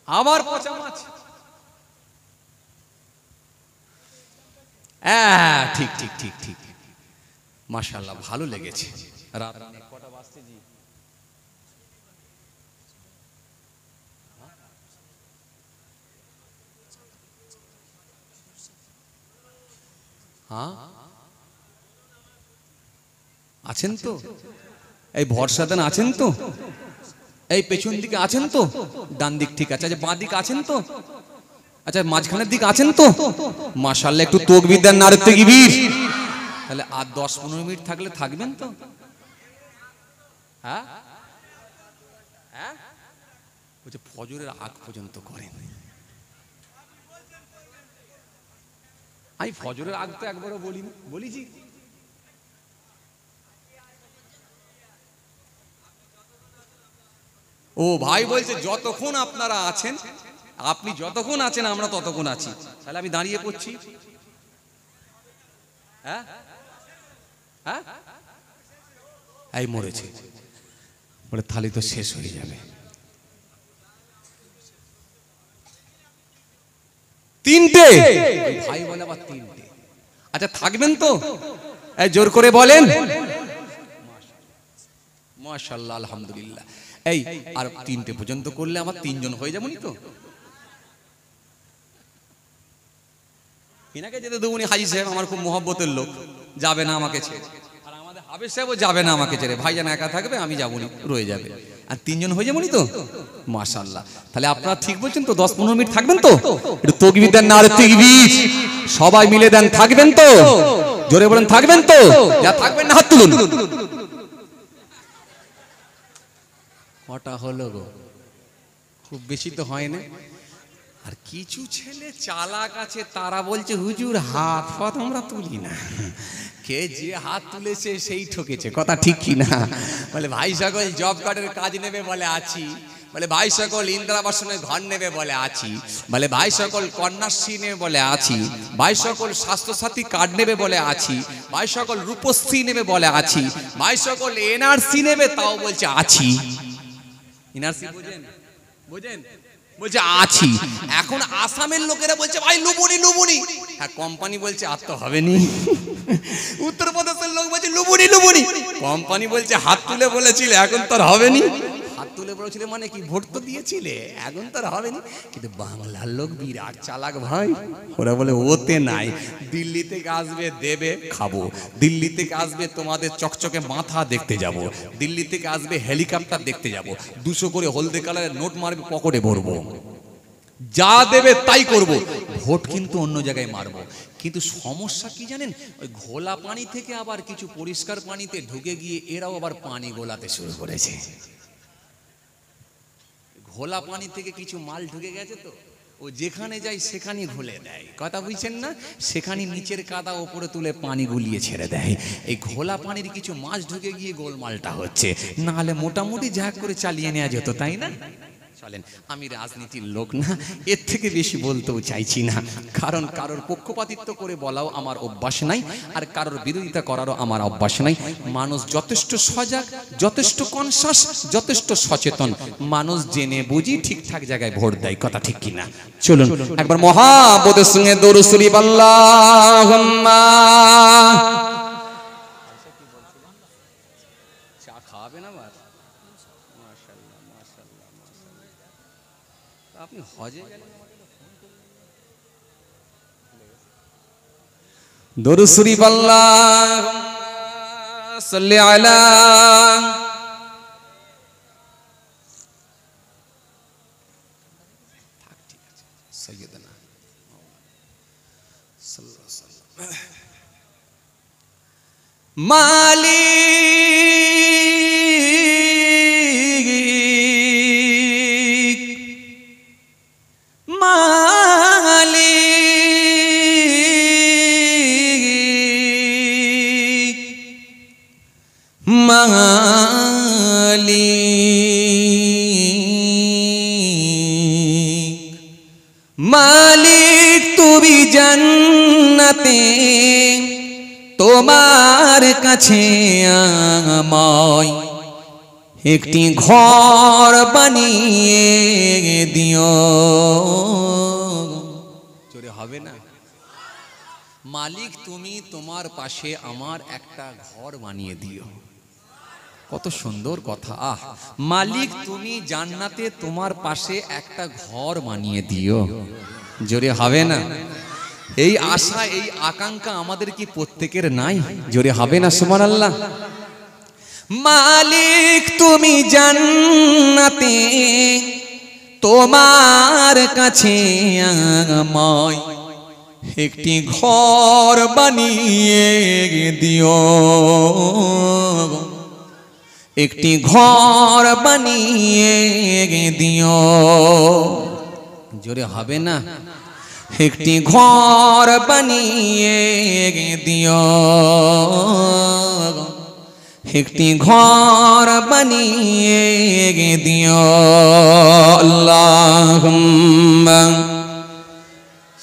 আবার পচা মাছ। হ্যাঁ ঠিক ঠিক ঠিক ঠিক, মাশাআল্লাহ ভালো লেগেছে। রাত কটা বাজছে জি? হ্যাঁ আছেন তো? এই ভরসাদান আছেন তো? এই পেছন দিকে আছেন তো? ডান দিক ঠিক আছে, আচ্ছা বাঁ দিক আছেন তো? আচ্ছা মাঝখানের দিক আছেন তো? মাশাআল্লাহ একটু তাকবীর দেন, নারে তাকবীর। তাহলে আর 10-15 মিনিট থাকলে থাকবেন তো? হ্যাঁ হ্যাঁ বলছে ফজরের আগ পর্যন্ত করেন। আমি ফজরের আগ তো একবারও বলিনি, বলিছি? ও ভাই বলছে যতক্ষণ আপনারা আছেন, আপনি যতক্ষণ আছেন আমরা ততক্ষণ আছি। তাহলে আমি দাঁড়িয়ে পড়ছি। হ্যাঁ হ্যাঁ এই মরেছে বলে থালি তো শেষ হয়ে যাবে। 3টে ভাই বলে আবার 3টে। আচ্ছা থাকবেন তো? এই জোর করে বলেন। মাশাআল্লাহ আলহামদুলিল্লাহ। এই আর 3টে পর্যন্ত করলে আমার 3 জন হয়ে যাবনি তো? এনাকে যেতে দেবনি, হাজি সাহেব আমার খুব মহব্বতের লোক, যাবে না আমাকে ছেড়ে। আর আমাদের হাফেজ সাহেবও যাবে না আমাকে ছেড়ে, ভাইজান একা থাকবে আমি যাবনি, রয়ে যাবে। আর 3 জন হয়ে যাবনি তো? মাশাআল্লাহ। তাহলে আপনারা ঠিক বলছেন তো? 10-15 মিনিট থাকবেন তো? একটু তাকবীর দেন, নারে তাকবীর। সবাই মিলে দেন, থাকবেন তো? জোরে বলেন থাকবেন তো? যা থাকবেন না হাত তুলুন। কটা হলো গো? খুব বেশি তো হয় না। আর কিছু ছেলে চালাক আছে, তারা বলছে হুজুর হাত ফাত আমরা তুলি না, কে যে হাত তুলেছে সেই ঠকেছে। কথা ঠিক কি না? বলে ভাই সকল জব কার্ডের কাজ নেবে বলে আছি, বলে ভাই সকল ইন্দিরা আবাসনের ঘর নেবে বলে আছি, বলে ভাই সকল কন্যাশ্রী নেবে বলে আছি, ভাই সকল স্বাস্থ্যসাথী কার্ড নেবে বলে আছি, ভাই সকল রূপশ্রী নেবে বলে আছি, ভাই সকল এনআরসি নেবে তাও বলছে আছি। এনআরসি বোঝেন? বোঝেন? বলছে আছি। এখন আসামের লোকেরা বলছে ভাই লুবুনি লুবুনি, হ্যাঁ কোম্পানি বলছে আর তো হবে নি। উত্তরপ্রদেশের লোক বলছে লুবুনি লুবুনি, কোম্পানি বলছে হাত তুলে বলেছিলে এখন তো আর হবে নি। হাত তুলে বলেছিলে মানে কি? ভোট তো দিয়েছিলে, এখন তো আর হবে নি। কিন্তু বাংলার লোক বিরাট চালাক ভাই, ওরা বলে ওতে নাই, দিল্লি থেকে আসবে দেবে খাবো, দিল্লি থেকে আসবে তোমাদের চকচকে মাথা দেখতে যাব, দিল্লি থেকে আসবে হেলিকপ্টার দেখতে যাব, 200 করে হলদে কালারের নোট মারবে পকেটে ভরবো, যা দেবে তাই করব, ভোট কিন্তু অন্য জায়গায় মারবো। কিন্তু সমস্যা কি জানেন? ওই ঘোলা পানি থেকে আবার কিছু পরিষ্কার পানিতে ঢুকে গিয়ে এরাও আবার পানি গোলাতে শুরু করেছে। ঘোলা পানি থেকে কিছু মাল ঢুকে গেছে তো ও যেখানে যায় সেখানে ঘুলে দেয়। কথা বুঝছেন না? সেখানে নিচের কাদা ওপরে তুলে পানি গুলিয়ে ছেড়ে দেয়। এই ঘোলা পানির কিছু মাছ ঢুকে গিয়ে গোলমালটা হচ্ছে, না হলে মোটামুটি যা করে চালিয়ে নেওয়া যেত, তাই না? চলেন, আমি রাজনীতির লোক না, এর থেকে বেশি বলতেও চাইছি না, কারণ কারোর পক্ষপাতিত্ব করে বলাও আমার অভ্যাস নাই, আর কারোর বিরোধিতা করারও আমার অভ্যাস নাই। মানুষ যথেষ্ট সজাগ, যথেষ্ট কনসাস, যথেষ্ট সচেতন, মানুষ জেনে বুঝি ঠিকঠাক জায়গায় ভোট দেয়। কথা ঠিক কিনা? চলুন একবার মহাব্বতের সঙ্গে দরুদ শরীফ আল্লাহুম্মা। চা খাবেন আবার? মাশাআল্লাহ মাশাআল্লাহ মাশাআল্লাহ। আপনি হজে গেলেন, দরুদ শরীফ আল্লাহুম্মা সাল্লি আলা সাইয়্যিদানা সাল্লাল্লাহু আলাইহি ওয়াসাল্লাম। মালিক মালিক মালিক মালিক তুমি জান্নাতে তোমার কাছে আমায় একটি ঘর বানিয়ে দিও। জোরে হবে না? মালিক তুমি তোমার পাশে আমার একটা ঘর বানিয়ে দিও। কত সুন্দর কথা। মালিক তুমি জান্নাতে তোমার পাশে একটা ঘর বানিয়ে দিও। জোরে হবে না? এই আশা এই আকাঙ্ক্ষা আমাদের কি প্রত্যেকের নাই? জোরে হবে না সুবহানাল্লাহ? মালিক তুমি জান্নাতে তোমার কাছে আমায় একটি ঘর বানিয়ে দিও, একটি ঘর বানিয়ে দিও। জোরে হবে না? একটি ঘর বানিয়ে দিও, একটি ঘর বানিয়ে দিও। আল্লাহুম্মা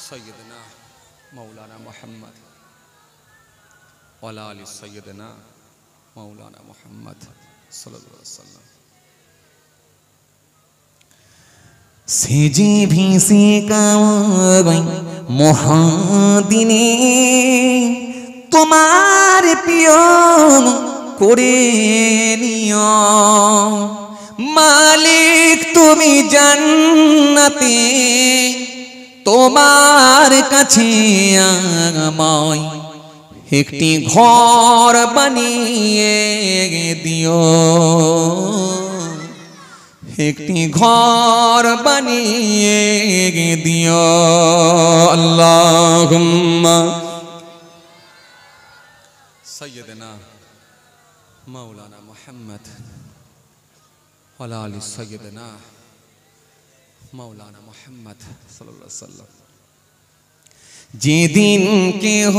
সাইয়্যিদনা মাওলানা মুহাম্মদ ওয়া আলা আলি সাইয়্যিদনা মাওলানা মুহাম্মদ সাল্লাল্লাহু আলাইহি ওয়াসাল্লাম। সেজে ভিসে কাওয়াই মহাদিনে তোমার প্রিয় করে নিও। মালিক তুমি জান্নাতে তোমার কাছে আমায় একটি ঘর বানিয়ে দিও, একটি ঘর বানিয়ে দিও। আল্লাহুম্মা সাইয়্যিদনা মাওলানা মুহাম্মদ ওয়া আলা আলি সাইয়্যিদনা মাওলানা মুহাম্মদ সাল্লাল্লাহু আলাইহি ওয়াসাল্লাম। যেদিন কেহ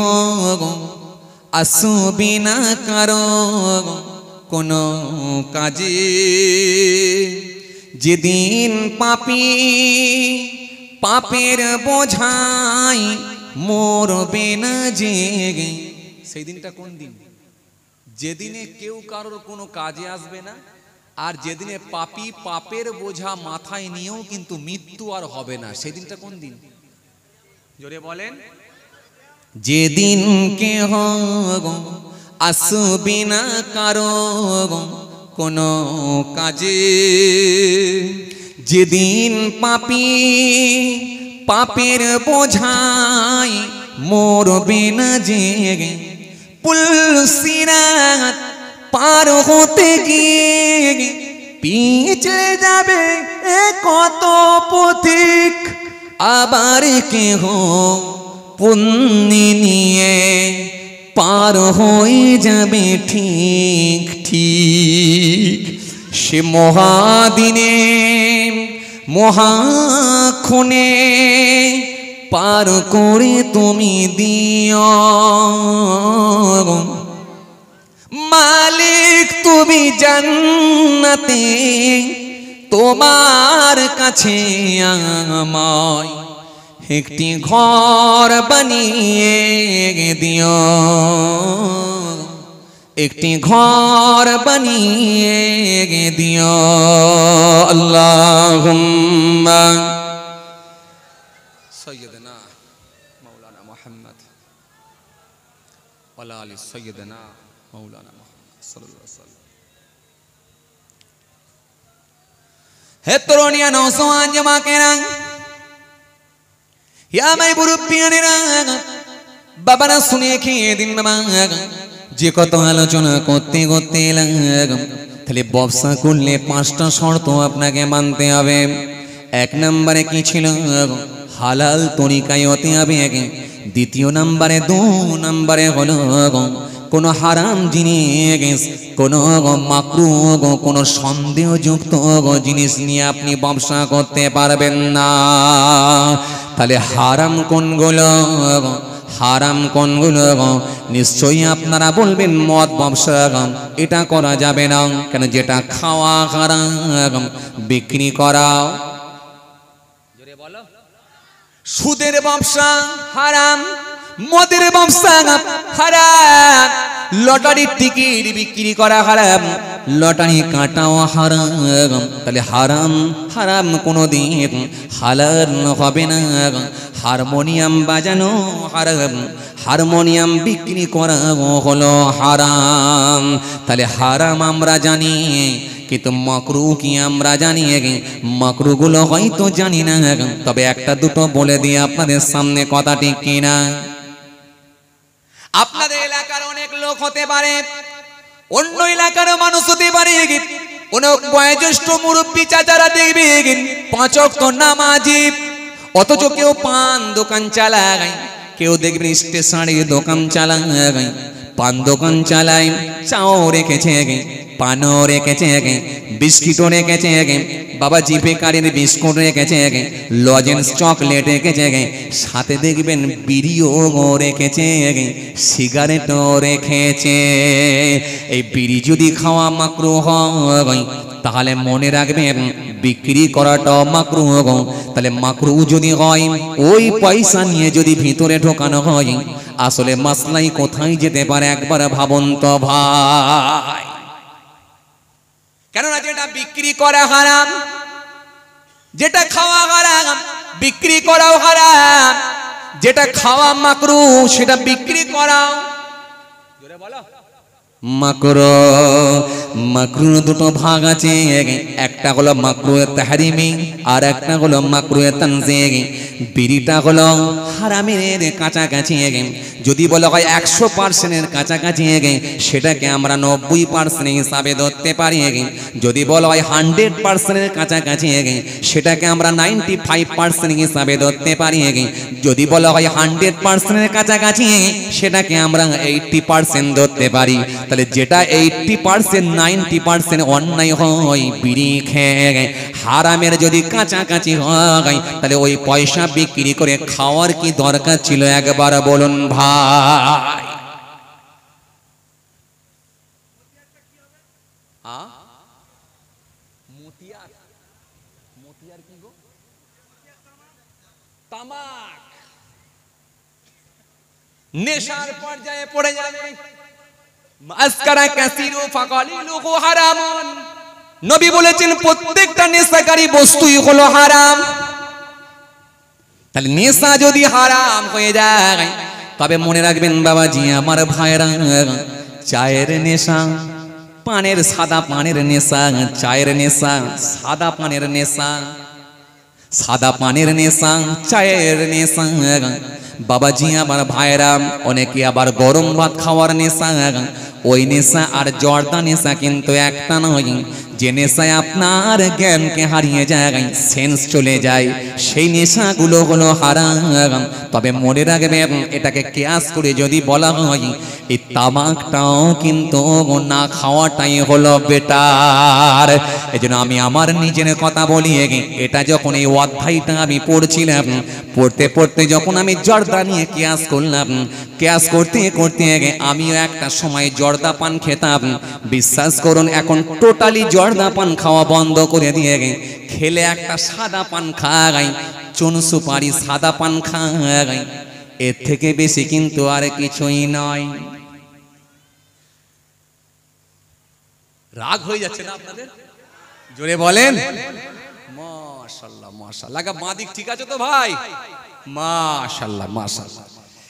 আসবে না কারো কোনো কাজে, যেদিন পাপী পাপের বোঝাই মরবে না জেগে। সেই দিনটা কোন দিন? যেদিনে কেউ কারোর কোনো কাজে আসবে না, আর যেদিনে পাপী পাপের বোঝা মাথায় নিয়েও কিন্তু মৃত্যু আর হবে না। সেই দিনটা কোন দিন? জোরে বলেন। যেদিন কেহ আসবে না কারো কোনো কাজে, যেদিন পাপী পাপের বোঝাই মরবে না জেগে। পুলসিরাত পার হতে গিয়ে পিছলে যাবে কত পথিক, আবার কেহ পুণ্য নিয়ে পার হয়ে যাবে ঠিক ঠিক। সে মহাদিনে মহাক্ষণে পার করে তুমি দিও। মালিক তুমি জান্নাতে তোমার কাছে আমায় একটি ঘর বানিয়ে দিও, একটি ঘর বানিয়ে দিও। আল্লাহুম্মা সাইয়্যিদনা মাওলানা মুহাম্মদ ওয়া আলা আলি সাইয়্যিদনা মাওলানা মুহাম্মদ সাল্লাল্লাহু আলাইহি ওয়াসাল্লাম। হে তরুণিয়া নওজওয়ান জামাকেরা, ইয়া মাই মুরব্বিয়ানেরা, বাবারা শুনে খেয়ে দিন বাবা। যে কত আলোচনা করতে করতে এলাম, তাহলে ব্যবসা করলে 5টা শর্ত আপনাকে মানতে হবে। 1 নম্বরে কি ছিল? হালাল তরিকায় হতে হবে। 2 নম্বরে 2 নম্বরে হলো কোনো হারাম জিনিস, কোনো মাকরুহ, কোনো সন্দেহযুক্ত জিনিস নিয়ে আপনি ব্যবসা করতে পারবেন না। তাহলে হারাম কোনগুলো? হারাম কোনগুলো? নিশ্চয়ই আপনারা বলবেন মদ ব্যবসা, এটা করা যাবে না। কেন? যেটা খাওয়া হারাম, বিক্রি করা। জোরে বলো। সুদের ব্যবসা হারাম, মদের ব্যবসা হারাম, লটারির টিকিট বিক্রি করা হারাম, লটারি কাটাও হারাম। তাহলে হারাম হারাম কোনোদিন হালাল হবে না। হারমোনিয়াম বাজানো হারাম, হারমোনিয়াম বিক্রি করা হলো হারাম। তাহলে হারাম আমরা জানি, কিন্তু মাকরু কি আমরা জানি? মাকরুগুলো হয়তো জানি না। তবে একটা দুটো বলে দিয়ে আপনাদের সামনে কথা ঠিক কিনা। আপনাদের এলাকার অনেক লোক হতে পারে, অন্য এলাকার মানুষ হতে পারে, অনেক বয়োজ্যেষ্ঠ মুরব্বী চাচারা দেখবে 5 ওয়াক্ত নামাজি, অথচ কেউ পান দোকান চালায়, কেউ দেখবেন স্টেশনারি দোকান চালায়, পান দোকান চালায়, চাও রেখেছে, পানও রেখেছে, বিস্কিটও রেখেছে, বাবা জিপে কারির বিস্কুট রেখেছে, লজেন্স চকলেট রেখেছে, সাথে দেখবেন বিড়িও রেখেছে, সিগারেটও রেখেছে। এই বিড়ি যদি খাওয়া মাকরু হয় তাহলে মনে রাখবেন বিক্রি করাটাও মাকরু। তাহলে মাকরু যদি হয়, ওই পয়সা নিয়ে যদি ভিতরে ঢোকানো হয়, আসলে মাসলাই কোথায় যেতে পারে একবার ভাবুন তো ভাই। কেননা যেটা বিক্রি করা হারাম, যেটা খাওয়া হারাম, বিক্রি করাও হারাম। যেটা খাওয়া মাকরু, সেটা বিক্রি করাও জোরে বলো মাকরু। মাকরুর দুটো ভাগ আছে, একটা হলো মাকরুয়ে তাহরিমি আর একটা হলো মাকরুয়ে তানজিহি। বিড়িটা হলো হারামের কাছাকাছি, যদি বলা হয় 100% কাছাকাছি, সেটাকে আমরা 90% হিসাবে ধরতে পারি। যদি বলা হয় 100% কাছাকাছি, সেটাকে আমরা 95% হিসাবে ধরতে পারি। যদি বলা হয় 100% কাছাকাছি, সেটাকে আমরা 80% ধরতে পারি। তাহলে যেটা 80% 90% অন্যায় হয় বিড়ি খেয়ে, হারামের যদি কাছাকাছি হয়, তাহলে ওই পয়সা বিক্রি করে খাওয়ার কি দরকার ছিল একবার বলুন ভাই। মতিয়ার কি গো? তামাক নেশার পর্যায়ে পড়ে যাবে। মাসকারা কাসিরু ফাকালিলুহু হারামুন। নবী বলেছেন প্রত্যেকটা নেশাকারী বস্তুই হলো হারাম। তাহলে নেশা যদি হারাম হয়ে যায়, তবে মনে রাখবেন বাবাজি আমার ভাইরা, চায়ের নেশা, পানের সাদা পানের নেশা, চায়ের নেশা, সাদা পানের নেশা, সাদা পানের নেশা, চায়ের নেশা, বাবাজি আমার ভাইরা, অনেকে আবার গরম ভাত খাওয়ার নেশা। ওই নেশা আর জর্দা নেশা কিন্তু একটা নয়। যে নেশায় আপনার জ্ঞানকে হারিয়ে যায়, সেন্স চলে যায়, সেই নেশাগুলো হলো হারাম। তবে মনে রাখবেন, এটাকে কিয়াস করে যদি বলা হয়, এই তামাকটাও কিন্তু না খাওয়াটাই হলো বেটার। এই জন্য আমি আমার নিজের কথা বলি, এটা যখন এই অধ্যায়টা আমি পড়ছিলাম, পড়তে পড়তে যখন আমি জর্দা নিয়ে কিয়াস করলাম, কিয়াস করতে করতে আমিও একটা সময় জর্দা পান খেতাম। বিশ্বাস করুন এখন টোটালি জর্দা পান খাওয়া বন্ধ করে দিয়ে খেলে একটা সাদা পান খাই, চুন সুপারি সাদা পান খাই, এর থেকে বেশি কিন্তু আর কিছুই নয়। রাগ হয়ে যাচ্ছে না আপনাদের? জোরে বলেন মাশাআল্লাহ মাশাআল্লাহ। বাঁ দিক ঠিক আছে তো ভাই? মাশাআল্লাহ মাশাআল্লাহ।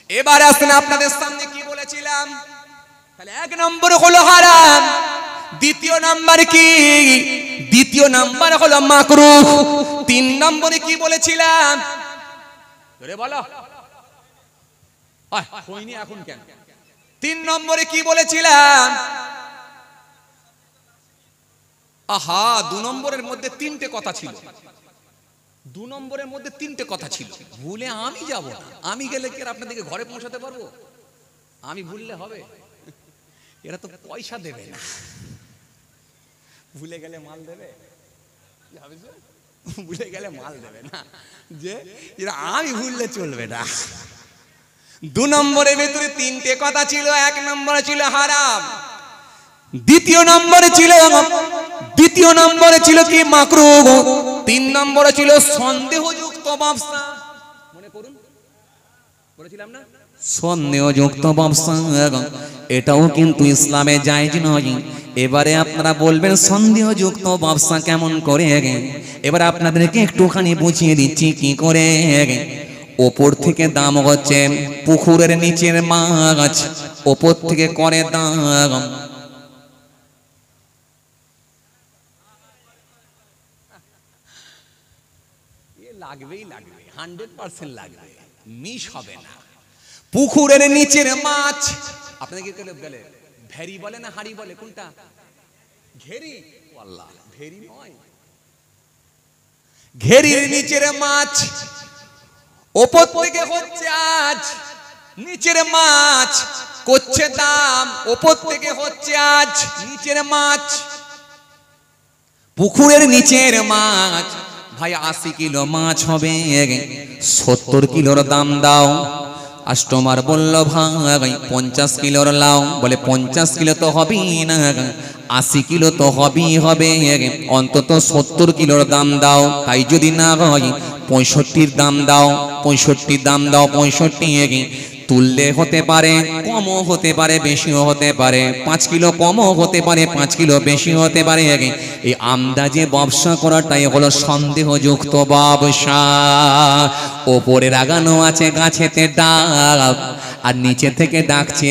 এবারে আসেন আপনাদের সামনে কি বলেছিলাম। তাহলে 1 নম্বর হলো হারাম, দ্বিতীয় নাম্বার কি? দ্বিতীয় নাম্বার হলো মাকরুহ। 3 নম্বরে কি বলেছিলাম? জোরে বলো। হয়নি এখন কেন? 3 নম্বরে কি বলেছিলাম? আহা, 2 নম্বরের মধ্যে 3টে কথা ছিল। 2 নম্বরের মধ্যে 3টে কথা ছিল। ভুলে আমি যাব না, আমি গেলে কি আর আপনাদেরকে ঘরে পৌঁছাতে পারবো? আমি ভুললে হবে? এরা তো পয়সা দেবে না, ভুলে গেলে মাল দেবে? ভুলে গেলে মাল দেবে না, যে এরা আমি ভুললে চলবে না। 2 নম্বরের ভেতরে 3টে কথা ছিল। 1 নম্বরে ছিল হারাম, দ্বিতীয় নম্বরে ছিল কি? মাকরুহ। 3 নম্বরে ছিল সন্দেহযুক্ত ব্যবসা। মনে করুন বলেছিলাম না, সন্দেহযুক্ত ব্যবসা এটাও কিন্তু ইসলামে জায়েজ নয়। এবারে আপনারা বলবেন সন্দেহযুক্ত ব্যবসা কেমন করে? এবার আপনাদেরকে একটুখানি বুঝিয়ে দিচ্ছি কি করে। ওপর থেকে দাম হচ্ছে পুকুরের নিচের মাছ, ওপর থেকে করে দাম। লাগবেই লাগবে, 100% লাগবে, মিস হবে না। পুকুরের নিচের মাছ, আপনাদের কি গেলে ভেরি বলে না হাড়ি বলে, কোনটা? ঘেরি। আল্লাহ, ভেরি নয়, ঘেরির নিচের মাছ, ওপর থেকে হচ্ছে আজ, নিচের মাছ করছে দাম, ওপর থেকে হচ্ছে আজ, নিচের মাছ। পুকুরের নিচের মাছ ভাই 80 কিলো মাছ হবে, 70 কিলোর দাম দাও। কাস্টমার বলল ভাই 50 কিলোর লাও। বলে 50 কিলো তো হবেই না, 80 কিলো তো হবেই হবে, অন্তত 70 কিলোর দাম দাও। তাই যদি না হয় 65-র দাম দাও, 65 দাম দাও, 65। তুললে হতে পারে, কমও হতে পারে, বেশিও হতে পারে, 5 কিলো কমও হতে পারে, 5 কিলো বেশি হতে পারে। এই আন্দাজে ব্যবসা করাটাই হলো সন্দেহযুক্ত ব্যবসা। ওপরে লাগানো আছে গাছেতে ডাব, আর নিচে থেকে ডাকছে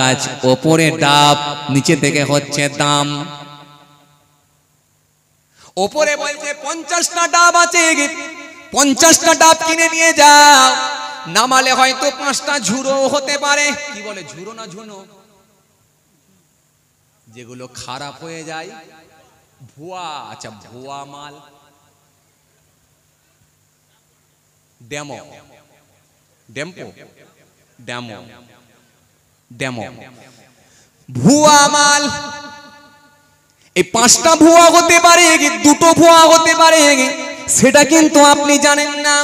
আজ। ওপরে ডাব, নিচে থেকে হচ্ছে দাম। ওপরে বলছে 50টা ডাব আছে, 50টা ডাব কিনে নিয়ে যাও। নামালে হয়তো 5টা ঝুড়ো হতে পারে। কি বলে, ঝুড়ো না ঝুনো? যেগুলো খারাপ হয়ে যায়, ভুয়া। আচ্ছা, ভুয়া মাল, ডেমো, ডেম্পো, ডেমো, ডেমো, ভুয়া মাল। এই 5টা ভুয়া হতে পারে, 2টো ভুয়া হতে পারে, সেটা কিন্তু আপনি জানেন না।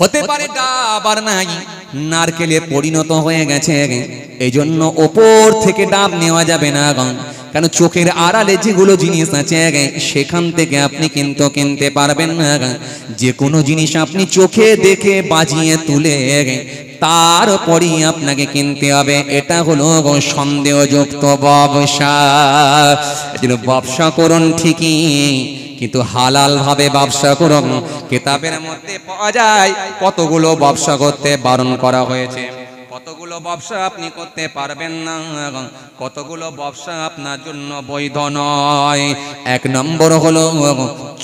হতে পারে ডাব আর নাই নারকেলে পরিণত হয়ে গেছে। এই জন্য ওপর থেকে ডাব নেওয়া যাবে না, কেন চোখের আড়ালে যেগুলো জিনিস আছে সেখান থেকে আপনি কিন্তু কিনতে পারবেন না। যে কোনো জিনিস আপনি চোখে দেখে বাজিয়ে তুলে তারপরই আপনাকে কিনতে হবে। এটা হলো সন্দেহযুক্ত ব্যবসা। ব্যবসা করুন ঠিকই, কিন্তু হালাল ভাবে ব্যবসা করুন। কিতাবের মধ্যে পাওয়া যায় কতগুলো ব্যবসা করতে বারণ করা হয়েছে, কতগুলো ব্যবসা আপনি করতে পারবেন না, কতগুলো ব্যবসা আপনার জন্য বৈধ নয়। 1 নম্বর হলো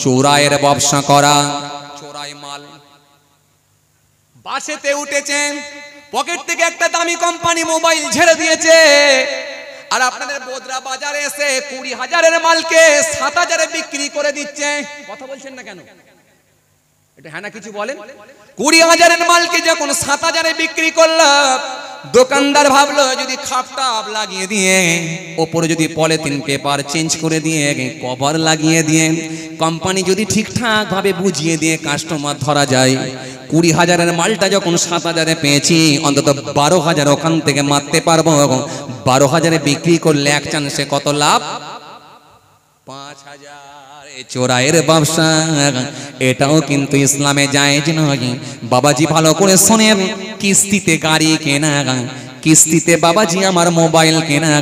চোরাইয়ের ব্যবসা করা। চোরাই মাল, বাসেতে উঠেছে, পকেট থেকে একটা দামি কোম্পানি মোবাইল ঝেড়ে দিয়েছে, আর আপনাদের বোদরা বাজারে এসে 20,000-এর মালকে 7,000-এ বিক্রি করে দিচ্ছে। কথা বলছেন না কেন? এটা হ্যাঁ না কিছু বলেন। 20,000-এর মালকে যখন 7,000-এ বিক্রি করলাম, দোকানদার ভাবলো যদি খাপটাপ লাগিয়ে দিয়ে, ওপরে যদি পলিথিন পেপার চেঞ্জ করে দিয়ে, কভার লাগিয়ে দিয়ে, কোম্পানি যদি ঠিকঠাক ভাবে বুঝিয়ে দিয়ে কাস্টমার ধরা যায়, 20,000-এর মালটা যখন 7,000-এ পেয়েছি, অন্তত 12,000 ওখান থেকে মারতে পারবো। 12,000-এ বিক্রি করলে এক চান্সে কত লাভ? 5,000। চোরাইয়ের ব্যবসা এটাও কিন্তু ইসলামে জায়েজ নয়। বাবাজি ভালো করে শোনেন, কিস্তিতে গাড়ি কেনা, কিস্তিতে বাবাজি আমার মোবাইল কেনা,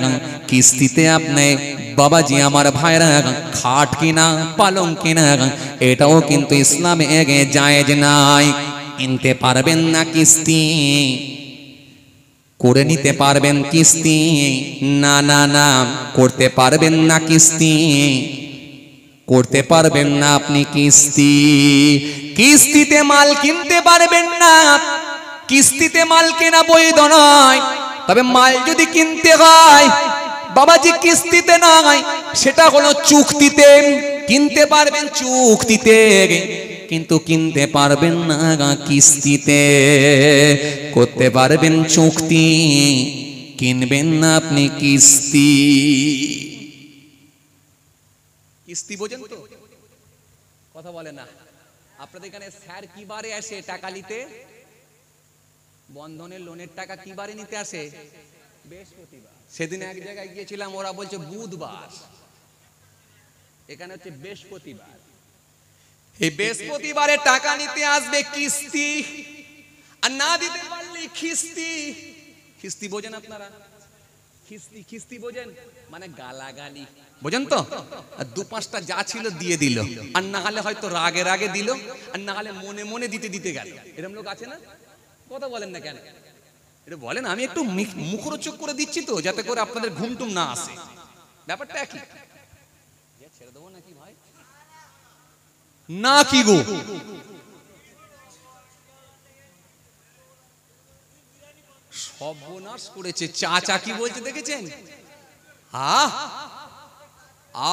কিস্তিতে আপনি বাবাজি আমার ভাইরা খাট কিনা, পালং কিনা, এটাও কিন্তু ইসলামে জায়েজ নাই। কিনতে পারবেন না কিস্তি, করে নিতে পারবেন কিস্তি? না না না, করতে পারবেন না কিস্তি, করতে পারবেন না আপনি কিস্তি। কিস্তিতে মাল কিনতে পারবেন না, কিস্তিতে মাল কেনা বৈধ নয়। তবে মাল যদি কিনতে হয় বাবাজি কিস্তিতে নয়, সেটা হলো চুক্তিতে কিনতে পারবেন, চুক্তিতে, কিন্তু কিনতে পারবেন না কিস্তিতে। করতে পারবেন চুক্তি, কিনবেন না আপনি কিস্তি। কিস্তি বোঝেন তো? কথা বলে না। আপনাদের এখানে স্যার কি বারে আসে টাকা নিতে? বন্ধনের লোনের টাকা কি বারে নিতে আসে? বৃহস্পতিবার। সেদিন এক জায়গায় গিয়েছিলাম, ওরা বলছে বুধবার, এখানে হচ্ছে বৃহস্পতিবার। এই বৃহস্পতিবারে টাকা নিতে আসবে কিস্তি, আর না দিতে পারলে গালাগালি খিস্তি, খিস্তি বোঝেন আপনারা? খিস্তি, খিস্তি বোঝেন মানে গালাগালি, বোঝেন তো? আর দু পাঁচটা যা ছিল দিয়ে দিল, আর না হলে হয়তো রাগে রাগে দিল, আর না হলে মনে মনে দিতে দিতে গেল। এরকম লোক আছে না? কথা বলেন না কেন? এটা বলেন, আমি একটু মুখরোচক করে দিচ্ছি তো, যাতে করে আপনাদের ঘুমটুম না আসে। ব্যাপারটা একই। ছেড়ে দেবো নাকি ভাই? না কি গো, সর্বনাশ করেছে। চাচা কি বলছে দেখেছেন?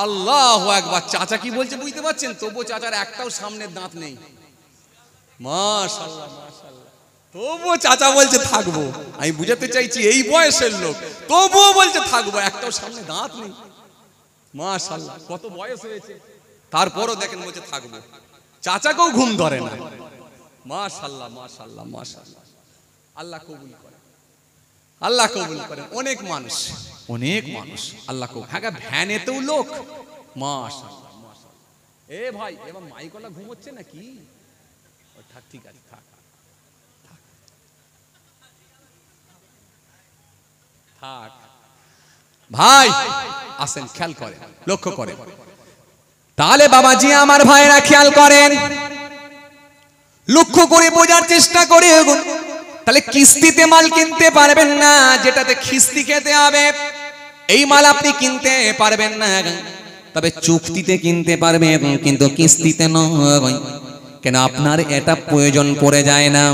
আল্লাহু আকবার। চাচা কি বলছে বুঝতে পারছেন? তবু চাচার একটাও সামনের দাঁত নেই। মাশাআল্লাহ মাশাআল্লাহ। তবুও চাচা বলছে থাকবো। আমি বুঝাতে চাইছি এই বয়সের লোক তবুও বলছে থাকবো, একটাও সামনে দাঁত নেই। মাশাআল্লাহ, কত বয়স হয়েছে তারপরও দেখেন বলছে থাকবো। চাচাকেও ঘুম ধরে না। মাশাআল্লাহ মাশাআল্লাহ মাশাআল্লাহ। আল্লাহ কবুল করে, আল্লাহ কবুল করেন। অনেক মানুষ, অনেক মানুষ আল্লাহ কবুল। হ্যাঁ, ভ্যানেতেও লোক। মাশাআল্লাহ মাশাআল্লাহ। এ ভাই, এবার মাইকলা ঘুমোচ্ছে নাকি? থাক, ঠিক আছে, থাক থাক ভাই। আসেন, খেয়াল করেন, লক্ষ্য করেন। তাহলে বাবাজি আমার ভাইরা খেয়াল করেন, লক্ষ্য করে বোঝার চেষ্টা করে। তাহলে কিস্তিতে মাল কিনতে পারবেন না, যেটাতে খিস্তি খেতে হবে এই মাল আপনি কিনতে পারবেন না। তবে চুক্তিতে কিনতে পারবেন, কিন্তু কিস্তিতে নয়। কেন? আপনার এটা প্রয়োজন পড়ে যায় না।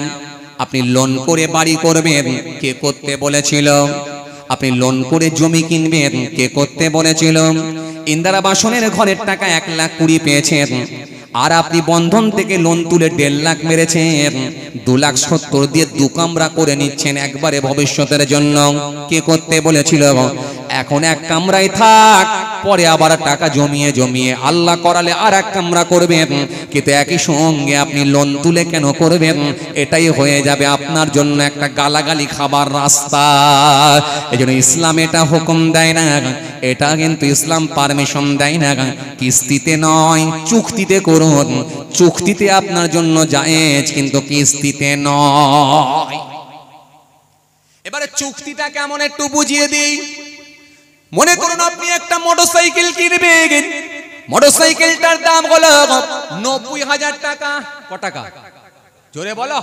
আপনি লোন করে বাড়ি করবেন, কে করতে বলেছিল? আপনি লোন করে জমি কিনবেন, কে করতে বলেছিল? ইন্দিরা বাসনের ঘরের টাকা 1,20,000 পেয়েছেন, আর আপনি বন্ধন থেকে লোন তুলে 1.5 লাখ মেরেছেন, 2,70,000 দিয়ে 2 কামরা করে নিচ্ছেন একবারে ভবিষ্যতের জন্য। কে করতে বলেছিল? এখন 1 কামরায় থাক, পরে আবার টাকা জমিয়ে জমিয়ে আল্লাহ করালে আর 1 কামরা করবেন। কিন্তু একই সঙ্গে আপনি লোন তুলে কেন করবেন? এটাই হয়ে যাবে আপনার জন্য একটা গালাগালি খাবার রাস্তা। এজন্য ইসলাম এটা হুকুম দেয় না, এটা কিন্তু ইসলাম পারমিশন দেয় না। কিস্তিতে নয়, চুক্তিতে করুন। চুক্তিতে আপনার জন্য জায়েজ, কিন্তু কিস্তিতে নয়। এবারে চুক্তিটা কেমন একটু বুঝিয়ে দিই। মনে করুন আপনি একটা মোটরসাইকেল কিনবেন, মোটরসাইকেলটার দাম হলো 90,000 টাকা। ক টাকা? জোরে বলো।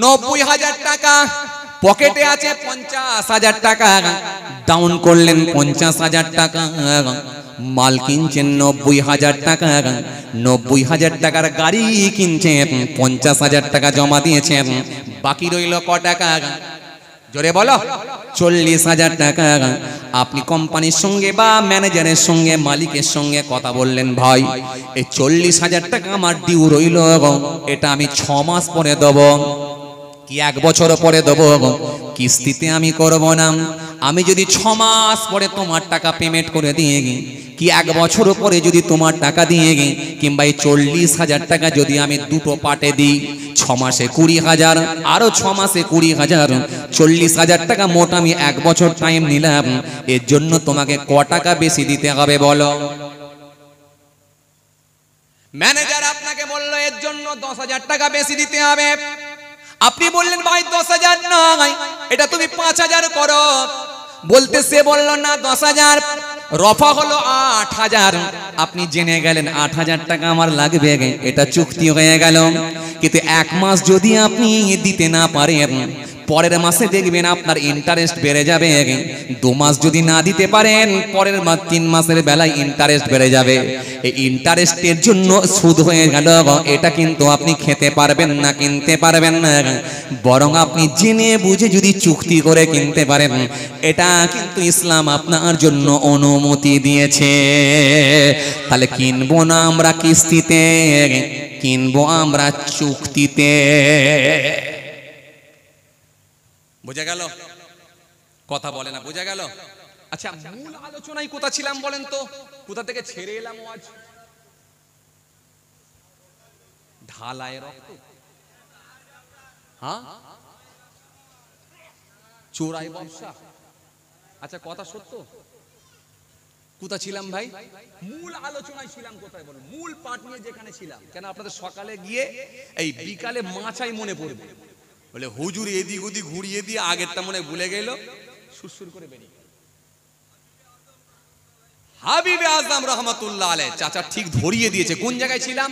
90,000 টাকা। পকেটে আছে 50,000 টাকা। ডাউন করলেন 50,000 টাকা। মাল কিনছেন 90,000 টাকা। 90,000 টাকার গাড়ি কিনছেন, 50,000 টাকা জমা দিয়েছেন। বাকি রইল ক টাকা? জোরে বলো। 40,000 টাকা। আপনি কোম্পানির সঙ্গে বা ম্যানেজারের সঙ্গে, মালিকের সঙ্গে কথা বললেন, ভাই এই 40,000 টাকা আমার ডিউ রইল, এটা আমি 6 মাস পরে দেব, কি 1 বছর পরে দেব? কিস্তিতে আমি করব না। আমি যদি 6 মাস পরে তোমার টাকা পেমেন্ট করে দিয়ে গিয়ে, কি 1 বছর পরে যদি তোমার টাকা দিয়ে গিয়ে, কিংবা এই 40,000 টাকা যদি আমি দুটো পার্টে দিই, 6 মাসে 20,000, আরো 6 মাসে 20,000, 40,000 টাকা মোট আমি 1 বছর টাইম নিলাম। এর জন্য তোমাকে ক টাকা বেশি দিতে হবে বলো? ম্যানেজার আপনাকে বলল এর জন্য 10,000 টাকা বেশি দিতে হবে। আপনি বললেন ভাই 10,000 নয়, এটা তুমি 5,000 করো। বলতে সে বলল না 10,000, রফা হলো 8,000। আপনি জেনে গেলেন 8,000 টাকা আমার লাগবে, এটা চুক্তি হয়ে গেল। কিন্তু 1 মাস যদি আপনি দিতে না পারেন, পরের মাসে দেখবেন আপনার ইন্টারেস্ট বেড়ে যাবে। 2 মাস যদি না দিতে পারেন, পরের মাস 3 মাসের বেলায় ইন্টারেস্ট বেড়ে যাবে। এই ইন্টারেস্টের জন্য সুদ হয়ে গেল। এটা কিন্তু আপনি খেতে পারবেন না, কিনতে পারবেন না। বরং আপনি জেনে বুঝে যদি চুক্তি করে কিনতে পারেন, এটা কিন্তু ইসলাম আপনার জন্য অনুমতি দিয়েছে। তাহলে কিনবো না আমরা কিস্তিতে, কিনবো আমরা চুক্তিতে। বোঝা গেল? কথা বলে না, বোঝা গেল? আচ্ছা, মূল আলোচনায় কোথা ছিলাম বলেন তো? কোথা থেকে ছেড়ে এলাম আজ? ঢালায় রক্ত, হ্যাঁ, চোরাই ব্যবসা। আচ্ছা, কথা সত্য? কোথা ছিলাম ভাই? মূল আলোচনায় ছিলাম কোথায় বলুন? মূল পাঠ নিয়ে যেখানে ছিলাম। কেন আপনাদের সকালে গিয়ে এই বিকালে মাছাই মনে পড়বে, বলে হুজুর এদিক ওদিক ঘুরিয়ে দিয়ে আগেরটা মনে ভুলে গেল, সুরসুর করে বেরিয়ে গেল। হাবিবে আজম রহমাতুল্লাহ আলাইহি চাচা ঠিক ধরিয়ে দিয়েছে কোন জায়গায় ছিলাম।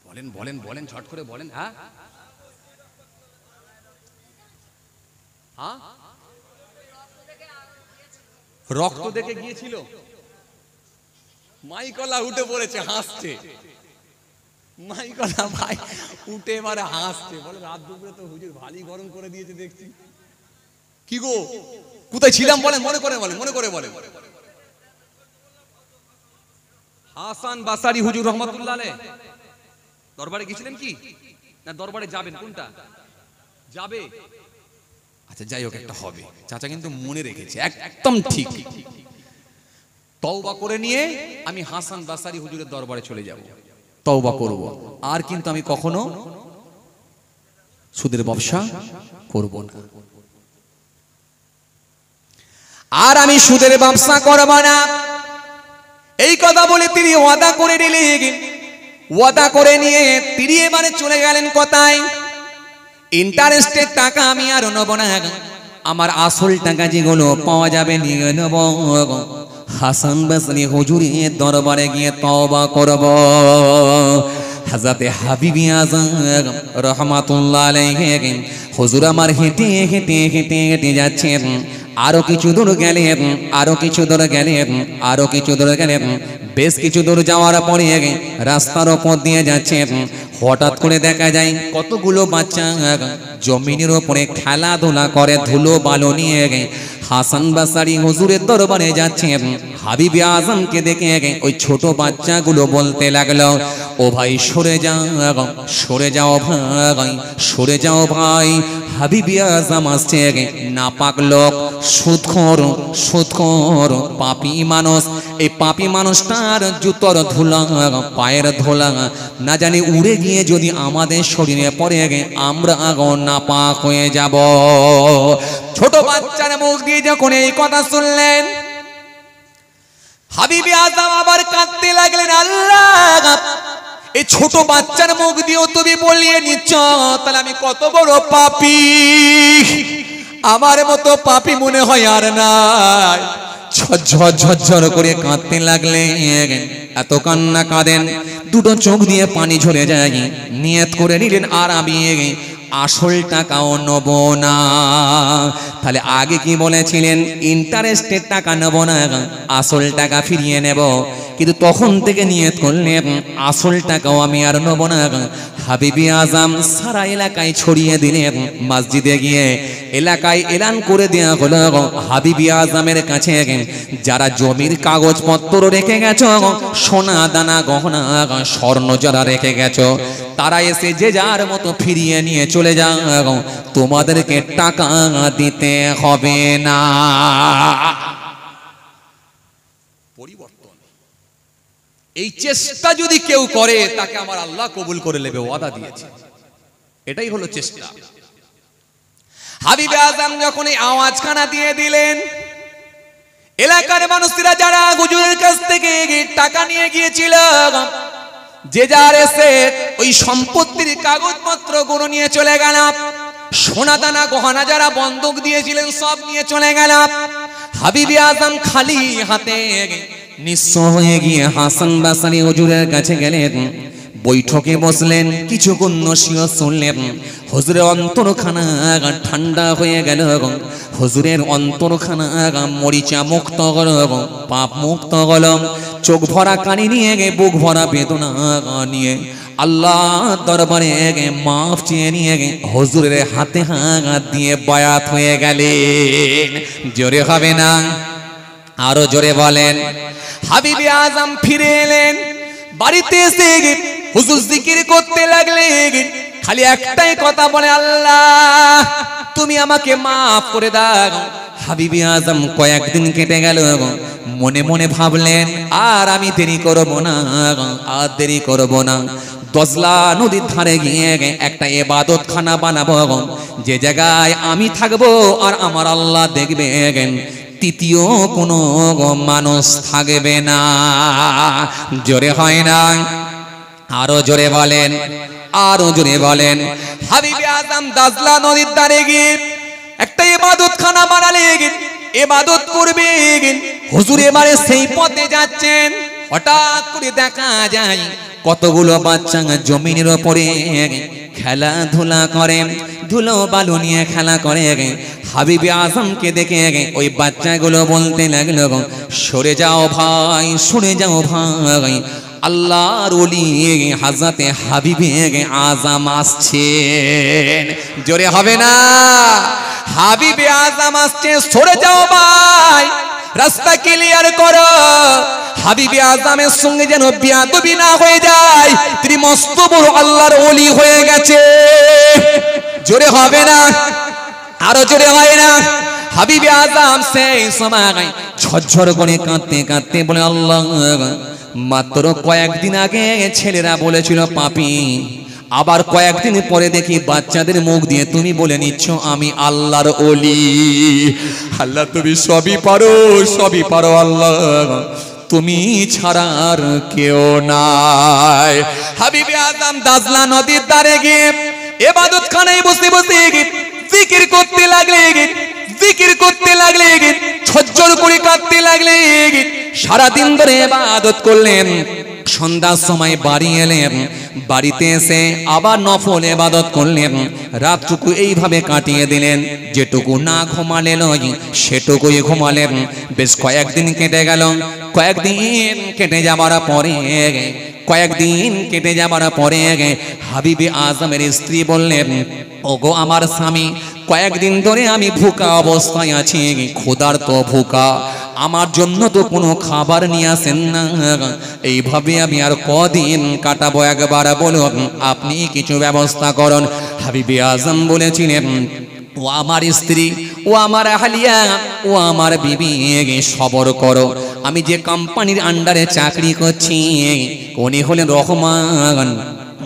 বলেন বলেন বলেন, ঝট করে বলেন। হ্যাঁ হ্যাঁ, রক্ত দেখে গিয়েছিল। মাইকলা উঠে পড়েছে, হাসছে। মাইকলা ভাই উঠে এবারে হাসছে, বলে রাত দুপুরে তো হুজুর ভালোই গরম করে দিয়েছে দেখছি। কি গো কোথায় ছিলাম বলেন, মনে করে বলেন, মনে করে বলেন। হাসান বাসারি হুজুর রহমাতুল্লাহ আলাইহি দরবারে গেছিলেন কি না দরবারে যাবেন, কোনটা যাবে? আচ্ছা যাই হোক, একটা হবে। চাচা কিন্তু মনে রেখেছে, একদম ঠিক। তওবা করে নিয়ে আমি হাসান বাসারি হুজুরের দরবারে চলে যাব, তওবা করব, আর কিন্তু আমি কখনো সুদের ব্যবসা করব না, আর আমি সুদের ব্যবসা করব না। এই কথা বলে তিনি ওয়াদা করে নিলেন। ওয়াদা করে নিয়ে তিনি এবারে চলে গেলেন কোথায়? ইন্টারেস্টের টাকা আমি আর নেব না, আমার আসল টাকা যেগুলো পাওয়া যাবে নিয়ে নেব। হাসান বাসরি হুজুরের দরবারে গিয়ে তওবা করব। হযরতে হাবিবি আযম রাহমাতুল্লাহ আলাইহি হুজুর আমার হেঁটে হেঁটে হেঁটে হেঁটে যাচ্ছেন। আরো কিছু দূর গেলেন, আরো কিছু দূর গেলেন, আরো কিছু দূর গেলেন। বেশ কিছু দূর যাওয়ার পরে রাস্তার ওপর দিয়ে যাচ্ছেন। হঠাৎ করে দেখা যায় কতগুলো বাচ্চা জমিনের ওপরে খেলাধুলা করে, ধুলো বালো নিয়ে হাসান বাসারি হুজুরের দরবারে যাচ্ছেন। হাবিবে আজমকে দেখে ওই ছোট বাচ্চাগুলো বলতে লাগলো, ও ভাই সরে যাও, সরে যাও ভাই, সরে যাও ভাই। হাবিবে আজম আসছে, নাপাক লোক, সুদখোর, সুদখোর, পাপী মানুষ। এই পাপী মানুষটার জুতোর ধুলা, পায়ের ধুলা না জানি উড়ে গিয়ে যদি আমাদের শরীরে পড়ে আমরা নাপাক হয়ে যাব। ছোট বাচ্চার মুখ দিয়ে যখন এই কথা শুনলেন, হাবিবে আজম আবার কাঁদতে লাগলেন, আল্লাহ এই ছোট বাচ্চার মুখ দিয়েও তুমি বলিয়ে নিচ্ছ, তাহলে আমি কত বড় পাপী। আমার মতো পাপী মনে হয় আর নাই। ঝরঝর ঝরঝর করে কাঁদতে লাগলেন। এত কান্না কাঁদেন দুটো চোখ দিয়ে পানি ঝরে যায়। নিয়ত করে নিলেন আর আমি আসল টাকাও নেব না। তাহলে আগে কি বলেছিলেন? ইন্টারেস্টের টাকা নেব না, আসল টাকা ফিরিয়ে নেব। কিন্তু তখন থেকে নিয়ত করলেন আসল টাকাও আমি আর নেব না। হাবিবে আজম সারা এলাকায় ছড়িয়ে দিলেন। মসজিদে গিয়ে এলাকায় এলান করে দেওয়া হলো, হাবিবে আজমের কাছে যারা জমির কাগজপত্র রেখে গেছো, সোনা দানা গহনা স্বর্ণ যারা রেখে গেছো, তারা এসে যে যার মতো ফিরিয়ে নিয়ে চলে যাও, তোমাদেরকে টাকা দিতে হবে না। পরিবর্তন, এই চেষ্টা যদি কেউ করে তাকে আমার আল্লাহ কবুল করে নেবে, ওয়াদা দিয়েছে। এটাই হলো চেষ্টা। হাবিবে আজম যখন এই আওয়াজখানা দিয়ে দিলেন, এলাকার মানুষরা যারা হুজুরের কাছ থেকে টাকা নিয়ে গিয়েছিল, যে যার এসে ওই সম্পত্তির কাগজপত্র গুলো নিয়ে চলে গেল। সোনা দানা গহনা যারা বন্ধক দিয়েছিলেন সব নিয়ে চলে গেল। হাবিবে আজম খালি হাতে নিঃস্ব হয়ে গিয়ে হাসান বাসারি হুজুরের কাছে গেলেন। বৈঠকে বসলেন, কিছুক্ষণ নসিহত শুনলেন। হুজুরের অন্তরখানা ঠান্ডা হয়ে গেল। হুজুরের অন্তরখানা মরিচা মুক্ত হল, পাপ মুক্ত হল। চোখ ভরা কানি নিয়ে বুক ভরা বেদনা নিয়ে আল্লাহ দরবারে মাফ চেয়ে নিয়ে হুজুরের হাতে হাত দিয়ে বায়াত হয়ে গেলেন। জোরে হবে না? আরো জোরে বলেন। হাবিবে আজম ফিরে এলেন। বাড়িতে এসে হুজুর জিকির করতে লাগলেন। খালি একটাই কথা বলে, আল্লাহ তুমি আমাকে মাফ করে দাও। হাবিবে আজম কয়েকদিন কেটে গেল। মনে মনে ভাবলেন, আর আমি দেরি করব না, আর দেরি করব না। দজলা নদীর ধারে গিয়ে একটা ইবাদতখানা বানাবো, যে জায়গায় আমি থাকবো আর আমার আল্লাহ দেখবেন, তৃতীয় কোনো মানুষ থাকবে না। জোরে হয় না? আরো জোরে বলেন, আরো জোরে বলেন। হাবিবে আজম দাজলা নদীর ধারে গিয়ে একটা ইবাদতখানা বানালেন, ইবাদত করবেন। হুজুর এবারে সেই পথে যাচ্ছেন, হঠাৎ করে দেখা যায় কতগুলো বাচ্চা জমিনের উপরে খেলাধুলা করে, ধুলো বালু নিয়ে খেলা করে। হাবিবে আজমকে দেখে ওই বাচ্চাগুলো বলতে লাগলো, সরে যাও ভাই, সরে যাও ভাই, আল্লাহর ওলি হযরতে হাবিবে আজম আসছেন। জোরে হবে না? হাবিবে আজম আসছে, সরে যাও ভাই, রাস্তা ক্লিয়ার করো। হাবিবে আজমের সঙ্গে যেন বিয়াদবি না হয়ে যায়, তিনি মস্ত বড় আল্লাহর ওলি হয়ে গেছে। জোরে হবে না? আরো জোরে হয় না? হাবিবে আজম সেই সময় ঝরঝর করে কাঁদতে কাঁদতে বলে, আল্লাহ, মাত্র কয়েকদিন আগে ছেলেরা বলেছিল পাপী, আবার কয়েকদিন পরে দেখি বাচ্চাদের মুখ দিয়ে তুমি বলে নিচ্ছ আমি আল্লাহর ওলি। আল্লাহ তুমি সবই পারো, সবই পারো আল্লাহ, তুমি ছাড়া আর কেউ নাই। হাবিবে আজম দাজলা নদীর ধারে গিয়ে ইবাদতখানায় বসে বসে জিকির করতে লাগলেন, জিকির করতে লাগলেন, ঝরঝর করে কাঁদতে লাগলেন। সারাদিন ধরে ইবাদত করলেন, সন্ধ্যার সময় বাড়ি এলেন, বাড়িতে এসে আবার নফল ইবাদত করলেন। রাতটুকু এইভাবে কাটিয়ে দিলেন, যেটুকু না ঘুমালে নয় সেটুকুই ঘুমালেন। বেশ কয়েকদিন কেটে গেল। কয়েকদিন কেটে যাবার পরে হাবিবে আজমের স্ত্রী বললেন, ওগো আমার স্বামী, কয়েকদিন ধরে আমি ভুকা অবস্থায় আছি, ক্ষুধার্ত ভুকা, আমার জন্য তো কোনো খাবার নিয়ে আসেন না, এইভাবে আমি আর কদিন কাটাবো, একবার বলুন, আপনি কিছু ব্যবস্থা করুন। হাবিবে আজম বলেছিলেন, ও আমার স্ত্রী, ও আমার আহলিয়া, ও আমার বিবি, সবর করো। আমি যে কোম্পানির আন্ডারে চাকরি করছি, উনি হলেন রহমান,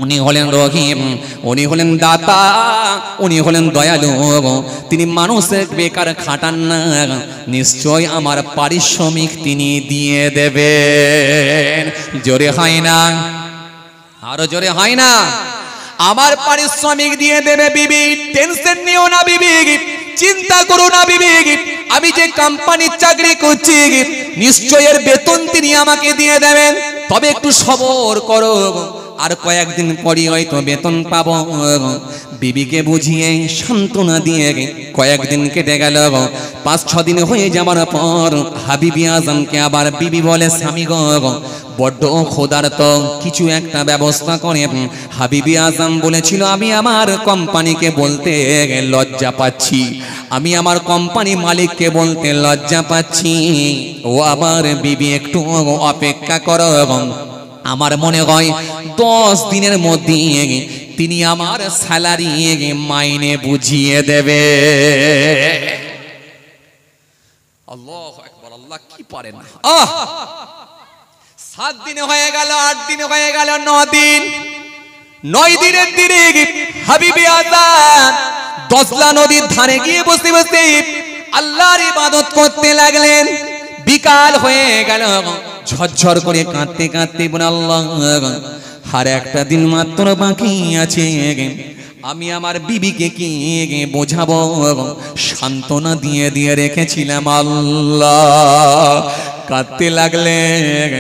উনি হলেন রহিম, উনি হলেন দাতা, উনি হলেন দয়ালু, তিনি মানুষের বেকার খাটান না, নিশ্চয় আমার পারিশ্রমিক তিনি দিয়ে দেবেন। জোরে হয় না? আরো জোরে হয় না? আমার পারিশ্রমিক দিয়ে দেবে বিবি, টেনশন নিও না বিবি, চিন্তা করো না বিবি, আমি যে কোম্পানির চাকরি করছি নিশ্চয় এর বেতন তিনি আমাকে দিয়ে দেবেন, তবে একটু সবর করো, আর কয়েকদিন পরই হয়তো বেতন পাবো। বিবিকে বুঝিয়ে সান্ত্বনা দিয়ে কয়েকদিন কেটে গেল। 5-6 দিন হয়ে যাবার পর হাবিবে আজমকে আবার বিবি বলে, স্বামী গো, বড্ড ক্ষুধার্ত, কিছু একটা ব্যবস্থা করে। হাবিবে আজম বলেছিল, আমি আমার কোম্পানিকে বলতে লজ্জা পাচ্ছি, আমি আমার কোম্পানি মালিককে বলতে লজ্জা পাচ্ছি। ও আমার বিবি, একটু অপেক্ষা করো, আমার মনে হয় 10 দিনের মধ্যে তিনি আমার স্যালারি মাইনে বুঝিয়ে দেবে। আল্লাহু আকবার, আল্লাহ কি পারে না। 7 দিন হয়ে গেল, 8 দিন হয়ে গেল, 9 দিন, 9 দিনের দিনে হাবিবে আজম দজলা নদীর ধারে গিয়ে বসে বসে আল্লাহর ইবাদত করতে লাগলেন। বিকাল হয়ে গেল, ঝরঝর করে কাঁদতে কাঁদতে বলে, আল্লাহ, আর একটা দিন মাত্র বাকি আছে, আমি আমার বিবিকে কি বোঝাবো, সান্ত্বনা দিয়ে দিয়ে রেখেছিলাম আল্লাহ। কাঁদতে লাগলেন,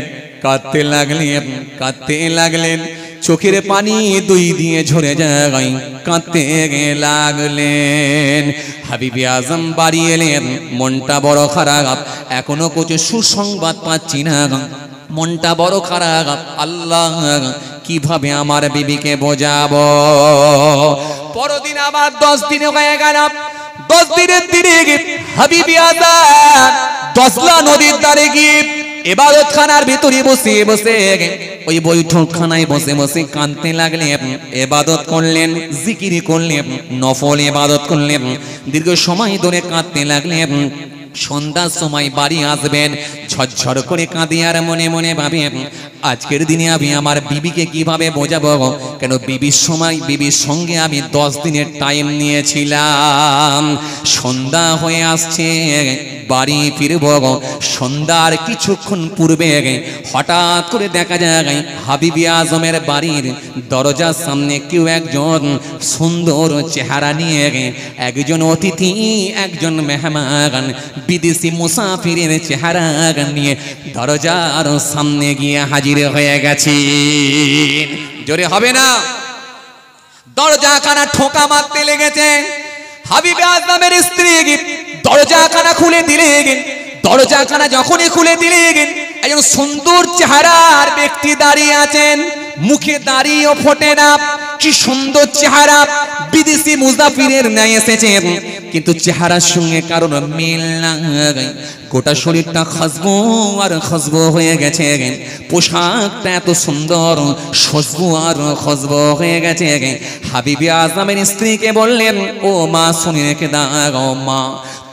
কাঁদতে লাগলেন, কাঁদতে লাগলেন, চোখের পানি 2 দিয়ে ঝরে যায়, কাঁদতে লাগলেন। হাবিবে আজম বাড়ি এলেন, মনটা বড় খারাপ, এখনো কিছু সুসংবাদ পাচ্ছি না, মনটা বড় খারাপ, আল্লাহ কিভাবে আমার বিবিকে বোঝাবো। পরদিন আবার 10 দিন হয়ে গেল, 10 দিনের দিনে হাবিবে আজম দজলা নদীর ধারে গিয়ে ইবাদতখানার ভিতরে বসে বসে ওই বৈঠকখানায় বসে বসে কাঁদতে লাগলেন, ইবাদত করলেন, জিকির করলেন, নফল ইবাদত করলেন, দীর্ঘ সময় ধরে কাঁদতে লাগলেন। সন্ধ্যার সময় বাড়ি আসবেন, ঝরঝর করে কাঁদে আর মনে মনে ভাবেন, আজকের দিনে আমি আমার বিবিকে কিভাবে বোঝাবো, কেন বিবির সঙ্গে আমি 10 দিনের টাইম নিয়েছিলাম। সন্ধ্যা হয়ে আসছে, বাড়ি ফিরব। সন্ধ্যার কিছুক্ষণ পূর্বে হঠাৎ করে দেখা যায় হাবিবে আজমের বাড়ির দরজার সামনে কেউ একজন সুন্দর চেহারা নিয়ে, একজন অতিথি, একজন মেহমান, বিদেশি মুসাফিরের চেহারা নিয়ে দরজার সামনে গিয়ে হাজির হয়ে গেছে। জোরে হবে না? দরজাখানা ঠোকা মারতে লেগেছে। হাবিবে আজমের স্ত্রী দরজাখানা খুলে দিলেন। দরজাখানা যখনই খুলে দিলেন, একজন সুন্দর চেহারার ব্যক্তি দাঁড়িয়ে আছেন, মুখে দাড়িও ফোটে না, কি সুন্দর চেহারা, বিদেশি মুসাফিরের ন্যায় এসেছেন, কিন্তু চেহারার সঙ্গে কারণ মিল নাই। গোটা শরীরটা খুশবু আর খুশবু হয়ে গেছে, পোশাকটা এত সুন্দর, খুশবু আর খুশবু হয়ে গেছে। হাবিবে আজমের স্ত্রীকে বললেন, ও মা শুনে রেখে দাও মা,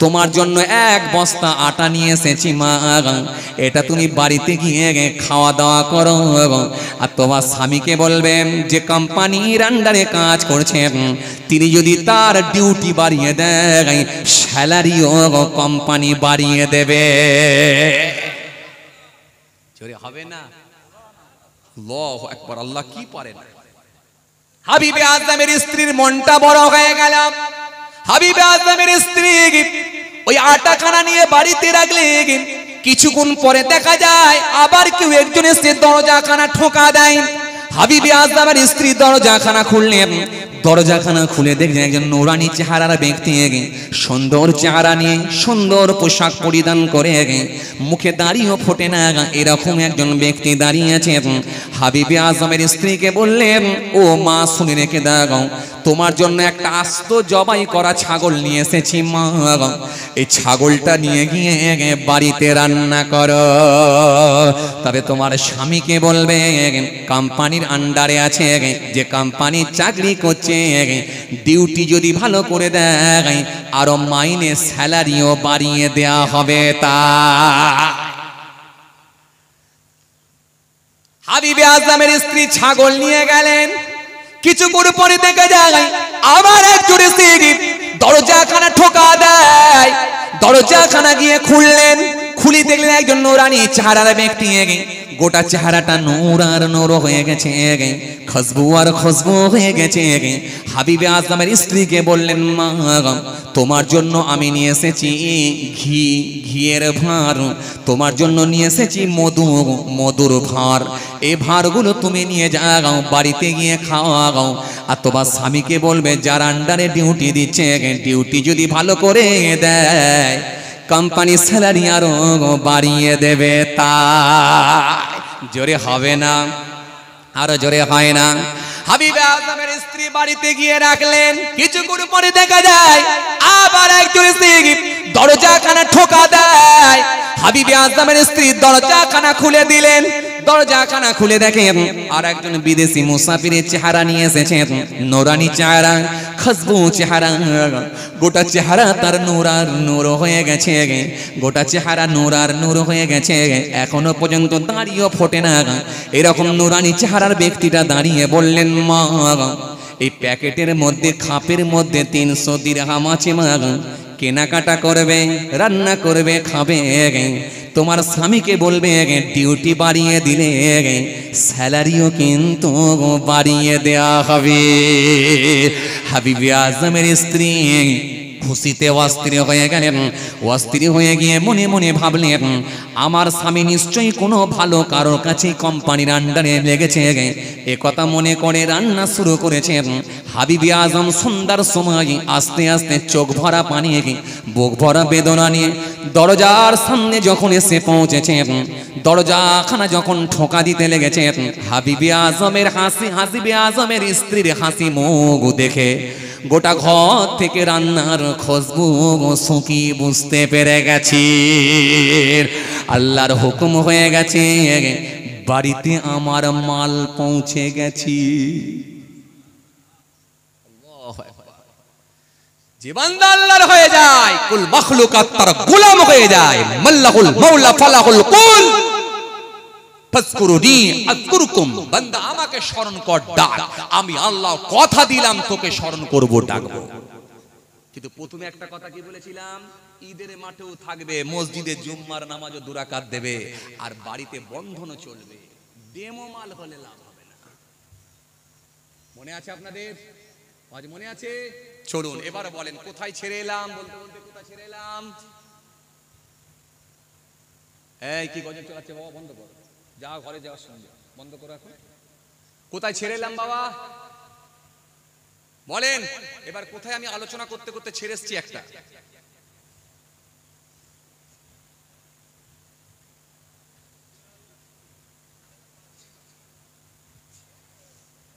তোমার জন্য 1 বস্তা আটা নিয়ে এসেছি মা, এটা তুমি বাড়িতে গিয়ে খাওয়া দাওয়া করো। আর তোমার স্বামীকে বলবেন যে কোম্পানির আন্ডারে কাজ করছেন, তিনি যদি তার ডিউটি বাড়িয়ে দেয়, স্যালারিও কোম্পানি বাড়িয়ে দেবে। জোরে হবে না? আল্লাহু আকবার। আল্লাহ কি পারেন। হাবিবে আজমের স্ত্রীর মনটা বড় হয়ে গেল। হাবিবে আজমের স্ত্রী ওই আটাখানা নিয়ে বাড়িতে রাখলেন। কিছুক্ষণ পরে দেখা যায় আবার কেউ একজন এসে দরজাখানা ঠোকা দেয়। হাবিবে আজমের স্ত্রী দরজাখানা খুললেন। দরজাখানা খুলে দেখলেন একজন নুরানি চেহারার ব্যক্তি, সুন্দর চেহারা নিয়ে, সুন্দর পোশাক পরিধান করে, মুখে দাড়িও ফোটে না, এরকম একজন ব্যক্তি দাঁড়িয়ে আছে। হাবিবে আজমের স্ত্রীকে বললেন, ও মা শুনে রেখে দাও, তোমার জন্য একটা আস্ত জবাই করা ছাগল নিয়ে এসেছি মা, এই ছাগলটা নিয়ে গিয়ে বাড়িতে রান্না করো। তবে তোমার স্বামীকে বলবে কোম্পানির আন্ডারে আছে, যে কোম্পানির চাকরি করছে, ডিউটি যদি ভালো করে দেয় আরো মাইনে স্যালারিও বাড়িয়ে দেয়া হবে। তা হাবিবে আজমের স্ত্রী ছাগল নিয়ে গেলেন। কিছুক্ষণ পরে দেখা যায় আবার একজন এসে দরজাখানা ঠোকা দেয়। দরজাখানা গিয়ে খুললেন। খুলি দেখলেন একজন নুরানি চেহারার ব্যক্তি, গোটা চেহারাটা নূর আর নূর হয়ে গেছে, খুশবু আর খুশবু হয়ে গেছে। হাবিবে আজমের স্ত্রীকে বললেন, মা তোমার জন্য আমি নিয়ে এসেছি ঘিয়ের ভাঁড়, তোমার জন্য নিয়ে এসেছি মধুর ভাঁড়, এই ভাঁড়গুলো তুমি নিয়ে যাও, বাড়িতে গিয়ে খাওয়াও। আর তোমার স্বামীকে বলবে যার আন্ডারে ডিউটি দিচ্ছে, ডিউটি যদি ভালো করে দেয় কোম্পানি স্যালারি আরো বাড়িয়ে দেবে। তা জোরে হবে না? আরো জোরে হয় না? হাবিবে আজমের স্ত্রী বাড়িতে গিয়ে রাখলেন। কিছুক্ষণ পরে দেখা যায় আবার একজন স্ত্রী দরজাখানা ঠোকা দেয়। হাবিবে আজমের স্ত্রী দরজাখানা খুলে দিলেন। দরজাখানা খুলে দেখেন আর একজন বিদেশি মুসাফিরের চেহারা নিয়ে এসেছেন, নুরানি চেহারা, খুশবু চেহারা, গোটা চেহারা তার নূর আর নূর হয়ে গেছে, গোটা চেহারা নূর আর নূর হয়ে গেছে, এখনো পর্যন্ত দাঁড়িয়েও ফোটে না। এরকম নুরানি চেহারার ব্যক্তিটা দাঁড়িয়ে বললেন, মা এই প্যাকেটের মধ্যে, খাপের মধ্যে 300 দিরহাম আছে মা, কেনাকাটা করবে, রান্না করবে, খাবে। তোমার স্বামীকে বলবে ডিউটি বাড়িয়ে দিলে স্যালারিও কিন্তু বাড়িয়ে দেয়া হবে। হাবিবে আজমের স্ত্রী খুশিতে অস্থির হয়ে গেলেন। অস্থির হয়ে গিয়ে মনে মনে ভাবলেন, আমার স্বামী নিশ্চয়ই কোনো ভালো কারোর কাছে কোম্পানির আন্ডারে লেগেছে। এ কথা মনে করে রান্না শুরু করেছেন। হাবিবে আজম সন্ধ্যার সময় আস্তে আস্তে চোখ ভরা পানি, বুক ভরা বেদনা নিয়ে দরজার সামনে যখন এসে পৌঁছেছেন, দরজাখানা যখন ঠোকা দিতে লেগেছেন, হাবিবে আজমের হাসি, হাবিবে আজমের স্ত্রীর হাসি মুখ দেখে গোটা ঘর থেকে রান্নার খুশবু শুকি বুঝতে পেরে গেছি। আল্লাহর হুকুম হয়ে গেছে, বাড়িতে আমার মাল পৌঁছে গেছি। যে বান্দা আল্লাহর হয়ে যায়, কুল মাখলুকাত তার গোলাম হয়ে যায়। মাল্লাহুল মাওলা ফালাহুল কুল। ফাজকুরুনি আযকুরকুম, বান্দা আমাকে স্মরণ কর, ডাক, আমি আল্লাহ কথা দিলাম তোকে স্মরণ করব, ডাকবো। কিন্তু প্রথমে একটা কথা কি বলেছিলাম, ঈদের মাঠেও থাকবে, মসজিদে জুম্মার নামাজও দুরাকাত দেবে, আর বাড়িতে বন্ধনও চলবে, ডেমো মাল হলে লাভ হবে না। মনে আছে আপনাদের? আজ মনে আছে? চলুন এবার বলেন কোথায় ছেড়ে এলাম, বলতে বলতে কোথায় ছেড়ে এলাম? এই কি গজল চালাচ্ছে বাবা, বন্ধ করো, যা ঘরে যাওয়ার সঙ্গে বন্ধ করো এখন। কোথায় ছেড়ে এলাম বাবা বলেন এবার? কোথায় আমি আলোচনা করতে করতে ছেড়ে এসেছি একটা?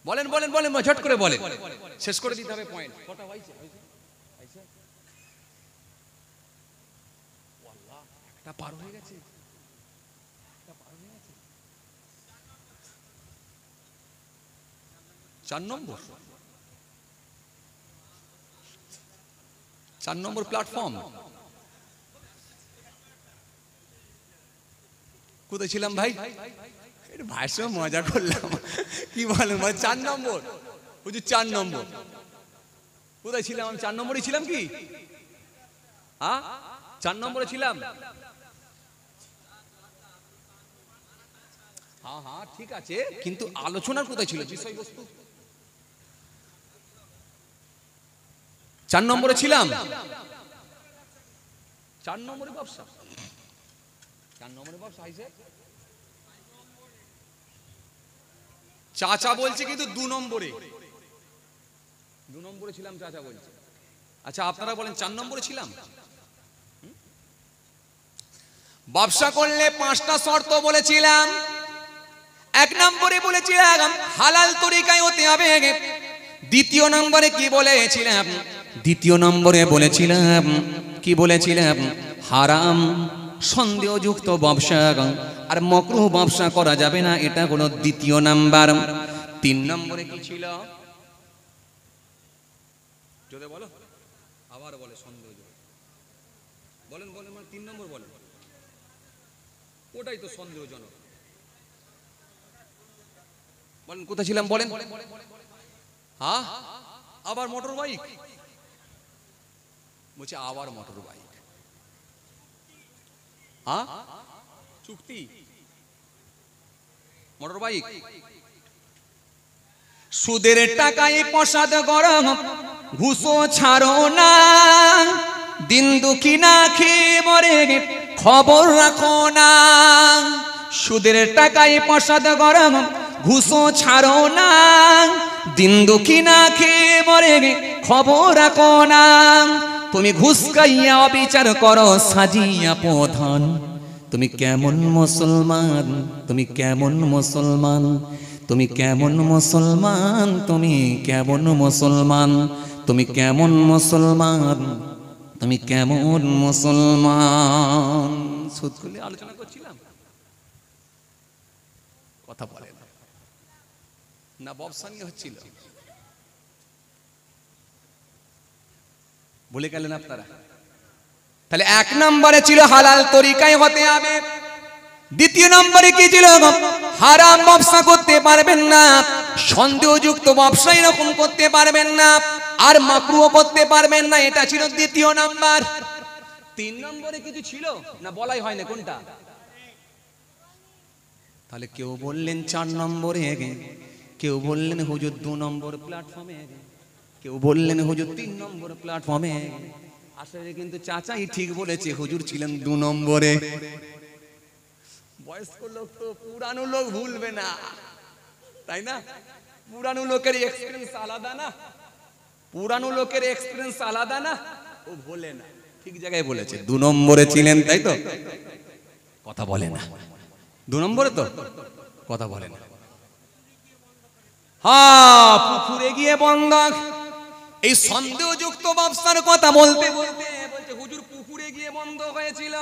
বলেন বলেন বলেন, ঝট করে বলেন, শেষ করে দিতে হবে পয়েন্ট। কটা হয়েছে? একটা পার হয়ে গেছে। 4 নম্বর, 4 নম্বর প্ল্যাটফর্ম। কোথায় ছিলাম ভাই? ভাইয়ের সঙ্গে মজা করলাম, কি বলেন ভাই? 4 নম্বর, হুজুর 4 নম্বর। কোথায় ছিলাম আমি? 4 নম্বরই ছিলাম কি? হ্যাঁ 4 নম্বরে ছিলাম। হ্যাঁ হ্যাঁ ঠিক আছে, কিন্তু আলোচনার কোথায় ছিল বিষয়বস্তু? 4 নম্বরে ছিলাম। 4 নম্বরে ব্যবসা, 4 নম্বরে ব্যবসা আইছে। চাচা বলছে কিন্তু 2 নম্বরে, 2 নম্বরে ছিলাম চাচা বলছে। আচ্ছা আপনারা বলেন 4 নম্বরে ছিলাম। ব্যবসা করলে 5টা শর্ত বলেছিলাম। 1 নম্বরে বলেছিলাম হালাল তরিকায় হতে হবে। 2 নম্বরে কি বলেছিলাম? 2 নম্বরে বলেছিলাম কি বলেছিলাম? হারাম সন্দেহযুক্ত ব্যবসা আর মাকরুহ ব্যবসা করা যাবে না, এটা হলো 2 নাম্বার। 3 নম্বরে কি ছিল? যদি বলো আবার বলে সন্দেহযুক্ত, বলেন বলেন, 3 নম্বর বলেন। ওটাই তো সন্দেহজনক। বলেন কোথায় ছিলাম বলেন? হ্যাঁ আবার মোটর বাইক বলছে, আবার মোটর বাইক। হ্যাঁ চুক্তি মোটর বাইক। সুদের টাকায় প্রসাদ গরম, ঘুষও ছাড়ো না, দিন দুঃখী না খেয়ে মরে খবর রাখো না। সুদের টাকায় প্রসাদ গরম, ঘুষও ছাড়ো না, দিন দুঃখী না খেয়ে মরে খবর রাখো না। তুমি ঘুষ খাইয়া অবিচার করো সাজিয়া প্রধান। তুমি কেমন মুসলমান? তুমি কেমন মুসলমান? তুমি কেমন মুসলমান? তুমি কেমন মুসলমান? তুমি কেমন মুসলমান? তুমি কেমন মুসলমান? সুদ করলে আলোচনা করছিলাম, কথা বলে না ব্যবসা নিয়ে হচ্ছিল, বলে গেলেন আপনারা। তাহলে 1 নম্বরে ছিল হালাল তরিকায় হতে হবে। 2 নম্বরে কি ছিল? হারাম ব্যবসা করতে পারবেন না, সন্দেহযুক্ত ব্যবসা এরকম করতে পারবেন না, আর মাকরুহ করতে পারবেন না, এটা ছিল 2 নাম্বার। 3 নম্বরে কিছু ছিল না, বলাই হয় না কোনটা? তাহলে কেউ বললেন 4 নম্বরে, কেউ বললেন হুজুর 2 নম্বর প্ল্যাটফর্মে, কেউ বললেন হুজুর 3 নম্বর প্ল্যাটফর্মে। আসলে কিন্তু চাচাই ঠিক বলেছে, হুজুর ছিলেন 2 নম্বরে। বয়স্ক লোক তো, পুরানো লোক ভুলবে না, তাই না? পুরানো লোকের এক্সপেরিয়েন্স আলাদা না, পুরানো লোকের এক্সপেরিয়েন্স আলাদা না, ও ভোলে না। ঠিক জায়গায় বলেছে, 2 নম্বরে ছিলেন, তাই তো? কথা বলে না, 2 নম্বরে তো কথা বলে না। হ্যাঁ পুকুরে গিয়ে বন্ধক, এই সন্দেহযুক্ত ব্যবসার কথা বলতে বলতে বলছে হুজুর পুকুরে গিয়ে বন্ধ হয়েছিল,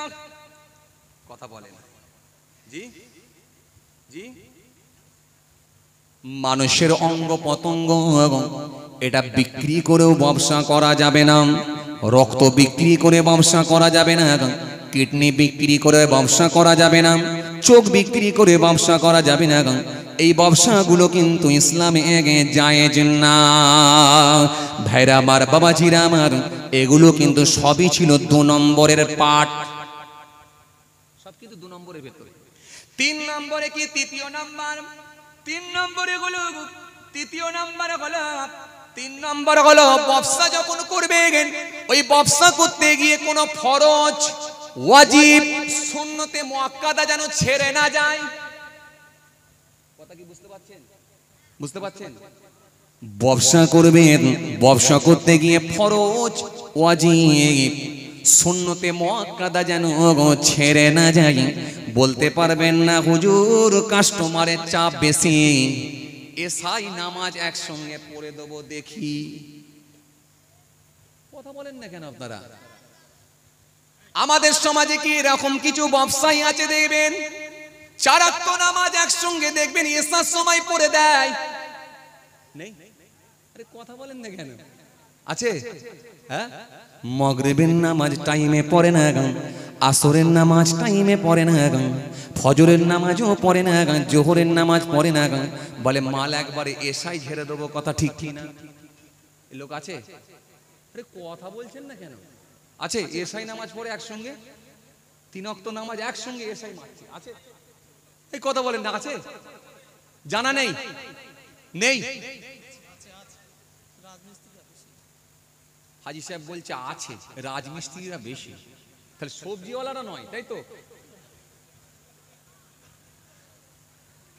কথা বলে না। জি জি, মানুষের অঙ্গ পতঙ্গ এটা বিক্রি করেও ব্যবসা করা যাবে না, রক্ত বিক্রি করে ব্যবসা করা যাবে না, কিডনি বিক্রি করে ব্যবসা করা যাবে না, চোখ বিক্রি করে ব্যবসা করা যাবে না, এই ব্যবসাগুলো কিন্তু ইসলামে জায়েজ না। ভাইরা আমার, বাবাজিরা আমার, এগুলো কিন্তু সবই ছিল 2 নম্বরের পার্ট, সব কিন্তু 2 নম্বরের ভেতরে। 3 নম্বরে কি? তৃতীয় নাম্বার। 3 নম্বরে হলো, তৃতীয় নম্বরে হলো, 3 নম্বর হলো ব্যবসা যখন করবেন, ওই ব্যবসা করতে গিয়ে কোনো ফরজ, ওয়াজিব, সুন্নতে মুআক্কাদা যেন ছেড়ে না যায়। কথা কি বুঝতে পারছেন? বুঝতে পারছেন? ব্যবসা করবেন, ব্যবসা করতে গিয়ে ফরজ, ওয়াজিব, সুন্নতে মুআক্কাদা যেন ছেড়ে না যায়। বলতে পারবেন না হুজুর কাস্টমারের চাপ বেশি, এসাই নামাজ একসঙ্গে পড়ে দেবো দেখি। কথা বলেন না কেন আপনারা? আমাদের সমাজে কি এরকম কিছু ব্যবসায়ী আছে দেখবেন, 4 ওয়াক্ত নামাজ একসঙ্গে দেখবেন এসার সময় পড়ে দেয়? নেই? আরে কথা বলেন না কেন? আছে? হ্যাঁ, মাগরিবের নামাজ টাইমে পড়ে না, আসরের নামাজ টাইমে পড়ে না, ফজরের নামাজও পড়ে না, জোহরের নামাজ পড়ে না, বলে মাল একবারে এসাই ঝেড়ে দেবো। কথা ঠিক কি না? এই লোক আছে? আরে কথা বলছেন না কেন? আছে? এসাই নামাজ পড়ে একসঙ্গে 3 ওয়াক্ত নামাজ একসঙ্গে এসাই মারছে, আছে? এই কথা বলেন না, আছে? জানা নেই? নেই? হাজি সাহেব বলছে আছে, রাজমিস্ত্রিরা বেশি, তাহলে সবজিওয়ালারা নয়, তাই তো?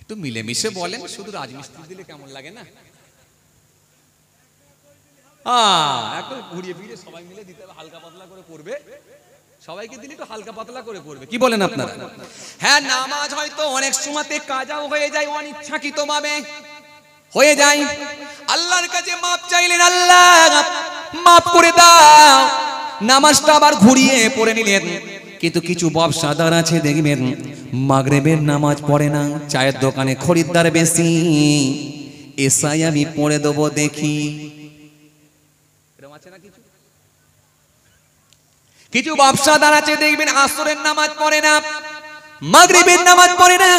একটু মিলেমিশে বলেন, শুধু রাজমিস্ত্রি দিলে কেমন লাগে না? একটু ঘুরিয়ে ফিরিয়ে সবাই মিলে দিতে হবে, হালকা পাতলা করে করবে, সবাইকে দিলে একটু হালকা পাতলা করে করবে। কি বলেন আপনারা? হ্যাঁ, নামাজ হয়তো অনেক সময়তে কাজাও হয়ে যায়, অনিচ্ছাকৃত ভাবে হয়ে যায়। আল্লাহর কাছে মাপ চাইলেন, আল্লাহ মাফ করে দাও, নামাজটা আবার ঘুরিয়ে পড়ে নিলেন। কিন্তু কিছু ব্যবসাদার আছে দেখবেন মাগরিবের নামাজ পড়ে না, চায়ের দোকানে খরিদ্দার বেশি, এসাই আমি পড়ে দেবো দেখি। কিছু ব্যবসাদার আছে দেখবেন আসরের নামাজ পড়ে না, মাগরিবের নামাজ পড়ে না,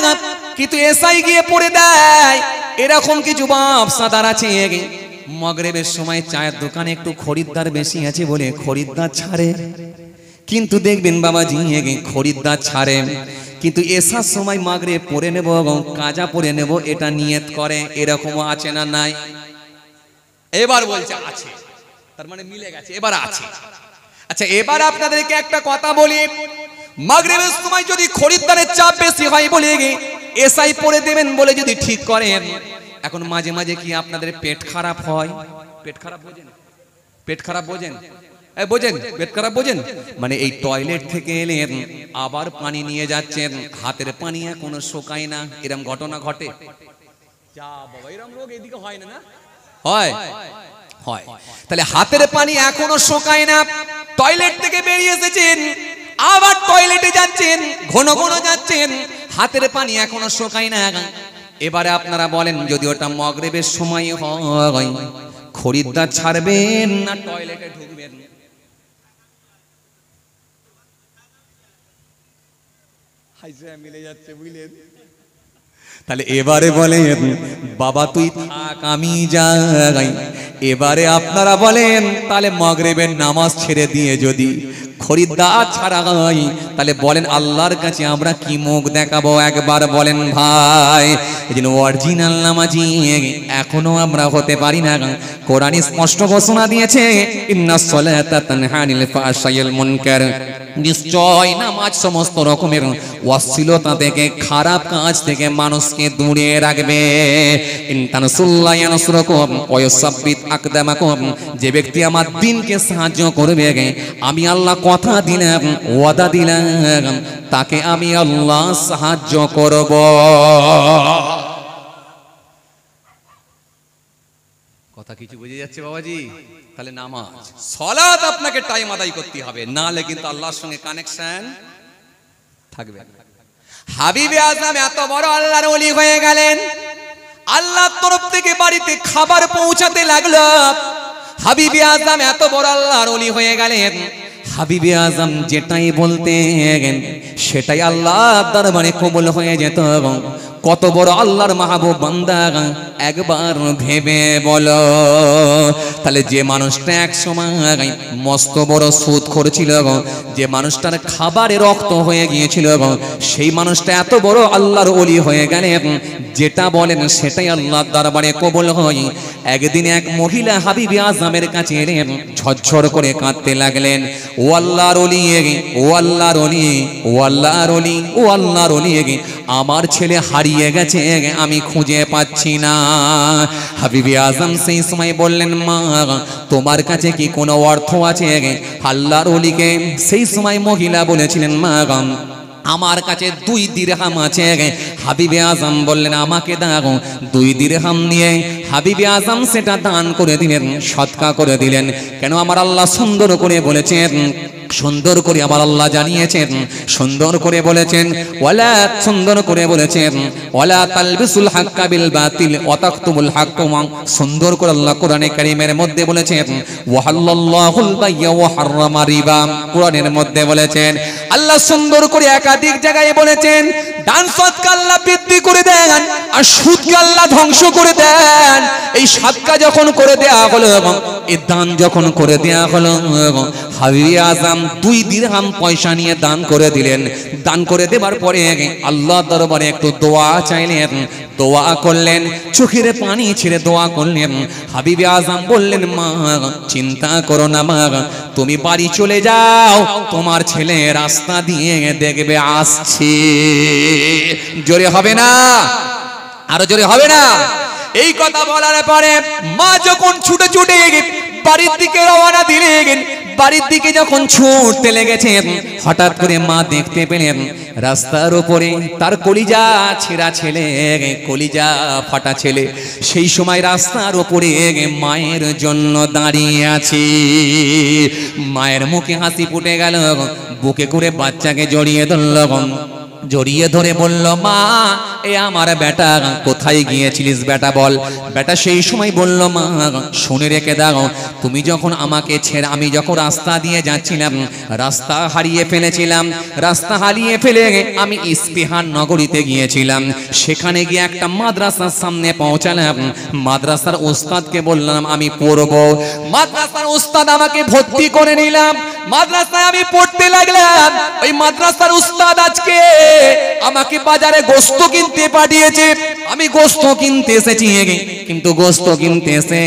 কিন্তু এসাই গিয়ে পড়ে দেয়। এরকম কিছু ব্যবসাদার আছে, মাগরিবের সময় চায়ের দোকানে একটু খরিদ্দার বেশি আছে বলে খরিদ্দার ছাড়ে, কিন্তু দেখবেন বাবাজি খরিদ্দার ছাড়ে, কিন্তু এসার সময় মাগরিব পড়ে নেব, কাজা পড়ে নেব, এটা নিয়ত করে। এরকমও আছে না নাই? এবার বলছে আছে, তার মানে মিলে গেছে, এবার আছে। আচ্ছা, এবার আপনাদেরকে একটা কথা বলি, মাগরিবের সময় যদি খরিদ্দারের চাপ বেশি হয় বলে এসাই পড়ে দেবেন বলে যদি ঠিক করেন, এখন মাঝে মাঝে কি আপনাদের পেট খারাপ হয়? পেট খারাপ বোঝেন? পেট খারাপ বোঝেন? বোঝেন? পেট খারাপ বোঝেন? মানে এই টয়লেট থেকে এলেন, আবার পানি নিয়ে যাচ্ছেন, হাতের পানি এখনো শুকায় না, এরকম ঘটনা ঘটে? যা বাবা, এরকম রোগ এদিকে হয় না? না হয়? হয়। তাহলে হাতের পানি এখনো শুকায় না, টয়লেট থেকে বেরিয়ে এসেছেন, আবার টয়লেটে যাচ্ছেন, ঘন ঘন যাচ্ছেন, হাতের পানি এখনো শুকায় না। এবারে আপনারা বলেন, যদি ওটা মাগরিবের সময় হয়, খরিদ্দার ছাড়বেন না টয়লেটে ঢুকবেন? মিলে যাচ্ছে, বুঝলেন? তাহলে এবারে বলেন বাবা তুই থাক, আমি যাই। এবারে আপনারা বলেন, তাহলে মাগরিবের নামাজ ছেড়ে দিয়ে যদি খরিদ্দার ছাড়া হয়, তাহলে বলেন আল্লাহর কাছে আমরা কি মুখ দেখাবো? একবার বলেন ভাই, এইজন্য অরিজিনাল নামাজি এখনো আমরা হতে পারি না। কোরআন স্পষ্ট ঘোষণা দিয়েছে, ইন্নাস সালাতা তানহা আনিল ফাহশাই ওয়াল মুনকার, নিশ্চয় নামাজ সমস্ত রকমের অশ্লীলতা থেকে, খারাপ কাজ থেকে মানুষকে দূরে রাখবে। ইনতানসুল্লাহ ইয়ানসুরকুম ওয়া ইউসাব্বিত আকদামাকুম, যে ব্যক্তি আমার দ্বীনকে সাহায্য করবে, আমি আল্লাহ কথা দিলাম, ওয়াদা দিলাম, তাকে আমি আল্লাহ সাহায্য করব। কথা কিছু বুঝে যাচ্ছে বাবাজি? তাহলে নামাজ, সালাত আপনাকে টাইম আদায় করতে হবে, নালে কিন্তু আল্লাহর সঙ্গে কানেকশন থাকবে। হাবিবে আজম এত বড় আল্লাহর ওলি হয়ে গেলেন, আল্লাহর তরফ থেকে বাড়িতে খাবার পৌঁছাতে লাগলো। হাবিবে আজম এত বড় আল্লাহর ওলি হয়ে গেলেন, হাবিবে আজম যেটাই বলতেন সেটাই আল্লাহর দরবারে কবুল হয়ে যেত। কত বড় আল্লাহর মাহবুব বান্দা একবার ভেবে বলো। তাহলে যে মানুষটা এক সময় মস্ত বড় সুদখোর ছিল, যে মানুষটার খাবারে রক্ত হয়ে গিয়েছিল, সেই মানুষটা এত বড় আল্লাহর ওলি হয়ে গেলেন, যেটা বলেন সেটাই আল্লাহর দরবারে কবুল হয়। একদিন এক মহিলা হাবিবে আজমের কাছে এলেন, ঝরঝর করে কাঁদতে লাগলেন, ও আল্লাহর ওলি, ও আল্লাহর ওলি, ও আল্লাহর ওলি, ও আল্লাহর ওলি, আমার ছেলে হারিয়ে গেছে, আমি খুঁজে পাচ্ছি না। হাবিবে আজম সেই সময় বললেন, মা তোমার কাছে কি কোনো অর্থ আছে? আল্লাহর ওলিকে সেই সময় মহিলা বলেছিলেন, মা আমার কাছে 2 দিরহাম আছে। হাবিবে আজম বললেন, আমাকে দাও। 2 দিরহাম নিয়ে হাবিবে আজম সেটা দান করে দিলেন, সদকা করে দিলেন। কেন? আমার আল্লাহ সুন্দর করে বলেছেন, সুন্দর করে আমার আল্লাহ জানিয়েছেন, সুন্দর করে বলেছেন, ওয়ালা, সুন্দর করে বলেছেন, ওয়ালা তালবিসুল হাক্কা বিল বাতিল ওয়া তাকতুমুল হাক্কা। সুন্দর করে আল্লাহ কোরআনে কারীমের মধ্যে বলেছেন, ওয়াহাল্লাল্লাহুল বাইয়া ওয়া হাররামা রিবা। কোরআনের মধ্যে বলেছেন, আল্লাহ সুন্দর করে একাধিক জায়গায় বলেছেন, দান সদকা আল্লাহ বৃদ্ধি করে দেন আর সুদকে আল্লাহ ধ্বংস করে দেন। এই সদকা যখন করে দেয়া হলো, এই দান যখন করে দেয়া হলো, হাবিবে আজম 2 দিরহাম পয়সা নিয়ে দান করে দিলেন। দান করে দেবার পরে আল্লাহর দরবারে একটু দোয়া চাইলেন, দোয়া করলেন, চোখের পানি ছেড়ে দোয়া করলেন। হাবিবে আজম বললেন, মা চিন্তা করো না মা, তুমি বাড়ি চলে যাও, তোমার ছেলে রাস্তা দিয়ে দেখবে আসছে। জোরে হবে না? আরো জোরে হবে না? এই কথা বলার পরে মা যখন ছুটে ছুটে বাড়ির দিকে রওনা দিলেন, বাড়ির দিকে যখন ছুটতে লেগেছেন, হঠাৎ করে মা দেখতে পেলেন রাস্তার উপরে তার কলিজা ছেঁড়া ছেলে, কলিজা ফাটা ছেলে সেই সময় রাস্তার উপরে মায়ের জন্য দাঁড়িয়ে আছে। মায়ের মুখে হাসি ফুটে গেল, বুকে করে বাচ্চাকে জড়িয়ে ধরল, জড়িয়ে ধরে বলল, মা এ আমার বেটা, কোথায় গিয়েছিলিস বেটা বল। বেটা সেই সময় বলল, মা শুনে রেখে দাও, তুমি যখন আমাকে ছেড়ে আমি যখন রাস্তা দিয়ে যাচ্ছিলাম, রাস্তা হারিয়ে ফেলেছিলাম, রাস্তা হারিয়ে ফেলে আমি ইস্পাহান নগরীতে গিয়েছিলাম। সেখানে গিয়ে একটা মাদ্রাসার সামনে পৌঁছালাম, মাদ্রাসার ওস্তাদকে বললাম আমি পড়ব। মাদ্রাসার ওস্তাদ আমাকে ভর্তি করে নিলাম, মাদ্রাসায় আমি পড়তে লাগলাম। ওই মাদ্রাসার উস্তাদ আজকে আমাকে বাজারে গোশত কিনতে পাঠিয়েছে, আমি গোশত কিনতে এসেছি, কিন্তু গোশত কিনতে এসে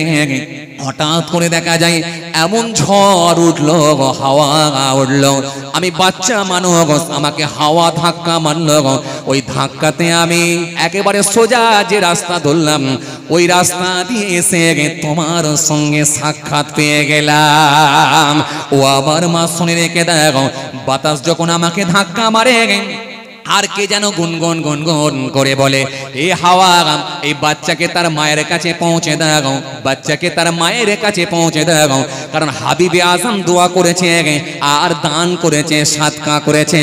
হঠাৎ করে দেখা যায় এমন ঝড় উঠলো, হাওয়া উঠলো, আমি বাচ্চা মানুষ, আমাকে হাওয়া ধাক্কা মারলো। ওই ধাক্কাতে আমি একেবারে সোজা যে রাস্তা ধরলাম, ওই রাস্তা দিয়ে এসে তোমার সঙ্গে সাক্ষাৎ পেয়ে গেলাম। ও আবার মা শুনে রেখে দেখো, বাতাস যখন আমাকে ধাক্কা মারে আর কে যেন গুনগুন গুনগুন করে বলে, এ হাওয়া এই বাচ্চাকে তার মায়ের কাছে পৌঁছে দাও, বাচ্চাকে তার মায়ের কাছে পৌঁছে দাও। কারণ হাবিবে আজম দোয়া করেছে আর দান করেছে, সাদকা করেছে,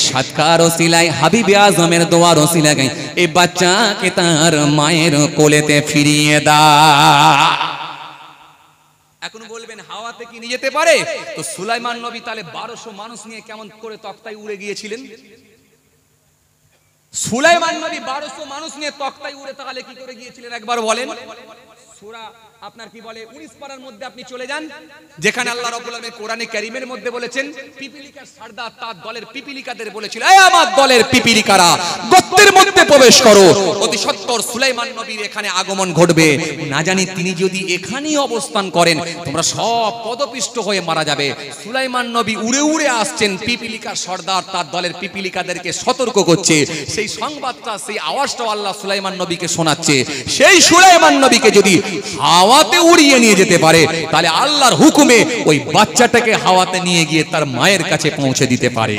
সাদকার ওসিলায় হাবিবে আজমের দোয়ার ওসিলায় এই বাচ্চাকে তার মায়ের কোলেতে ফিরিয়ে দাও। এখন বলবেন হাওয়াতে কি নিয়ে যেতে পারে? তো সুলাইমান নবী তাহলে 1200 মানুষ নিয়ে কেমন করে তক্তায় উড়ে গিয়েছিলেন? সুলাইমান নবী 1200 মানুষ নিয়ে তক্তায় উড়ে তাহলে কি করে গিয়েছিলেন একবার বলেন? সূরা আপনার কি বলে 19 পারার মধ্যে আপনি চলে যান, যেখানে আল্লাহ রাব্বুল আলামিন কোরআনে কারীমের মধ্যে বলেছেন, পিপিলিকার সর্দার তার দলের পিপিলিকাদের বলেছিল, এই আমার দলের পিপিলিকারা গর্তের মধ্যে প্রবেশ করো। অতি সত্বর সুলাইমান নবীর এখানে আগমন ঘটবে, না জানি তিনি যদি এখানেই অবস্থান করেন তোমরা সব পদপিষ্ট হয়ে মারা যাবে। সুলাইমান নবী উড়ে উড়ে আসছেন, পিপিলিকার সর্দার তার দলের পিপিলিকাদেরকে সতর্ক করছে। সেই সংবাদটা, সেই আওয়াজটা আল্লাহ সুলাইমান নবীকে শোনাচ্ছে। সেই সুলাইমান নবীকে যদি হাওয়াতে উড়িয়ে নিয়ে যেতে পারে, তাহলে আল্লাহর হুকুমে ওই বাচ্চাটাকে হাওয়াতে নিয়ে গিয়ে তার মায়ের কাছে পৌঁছে দিতে পারে।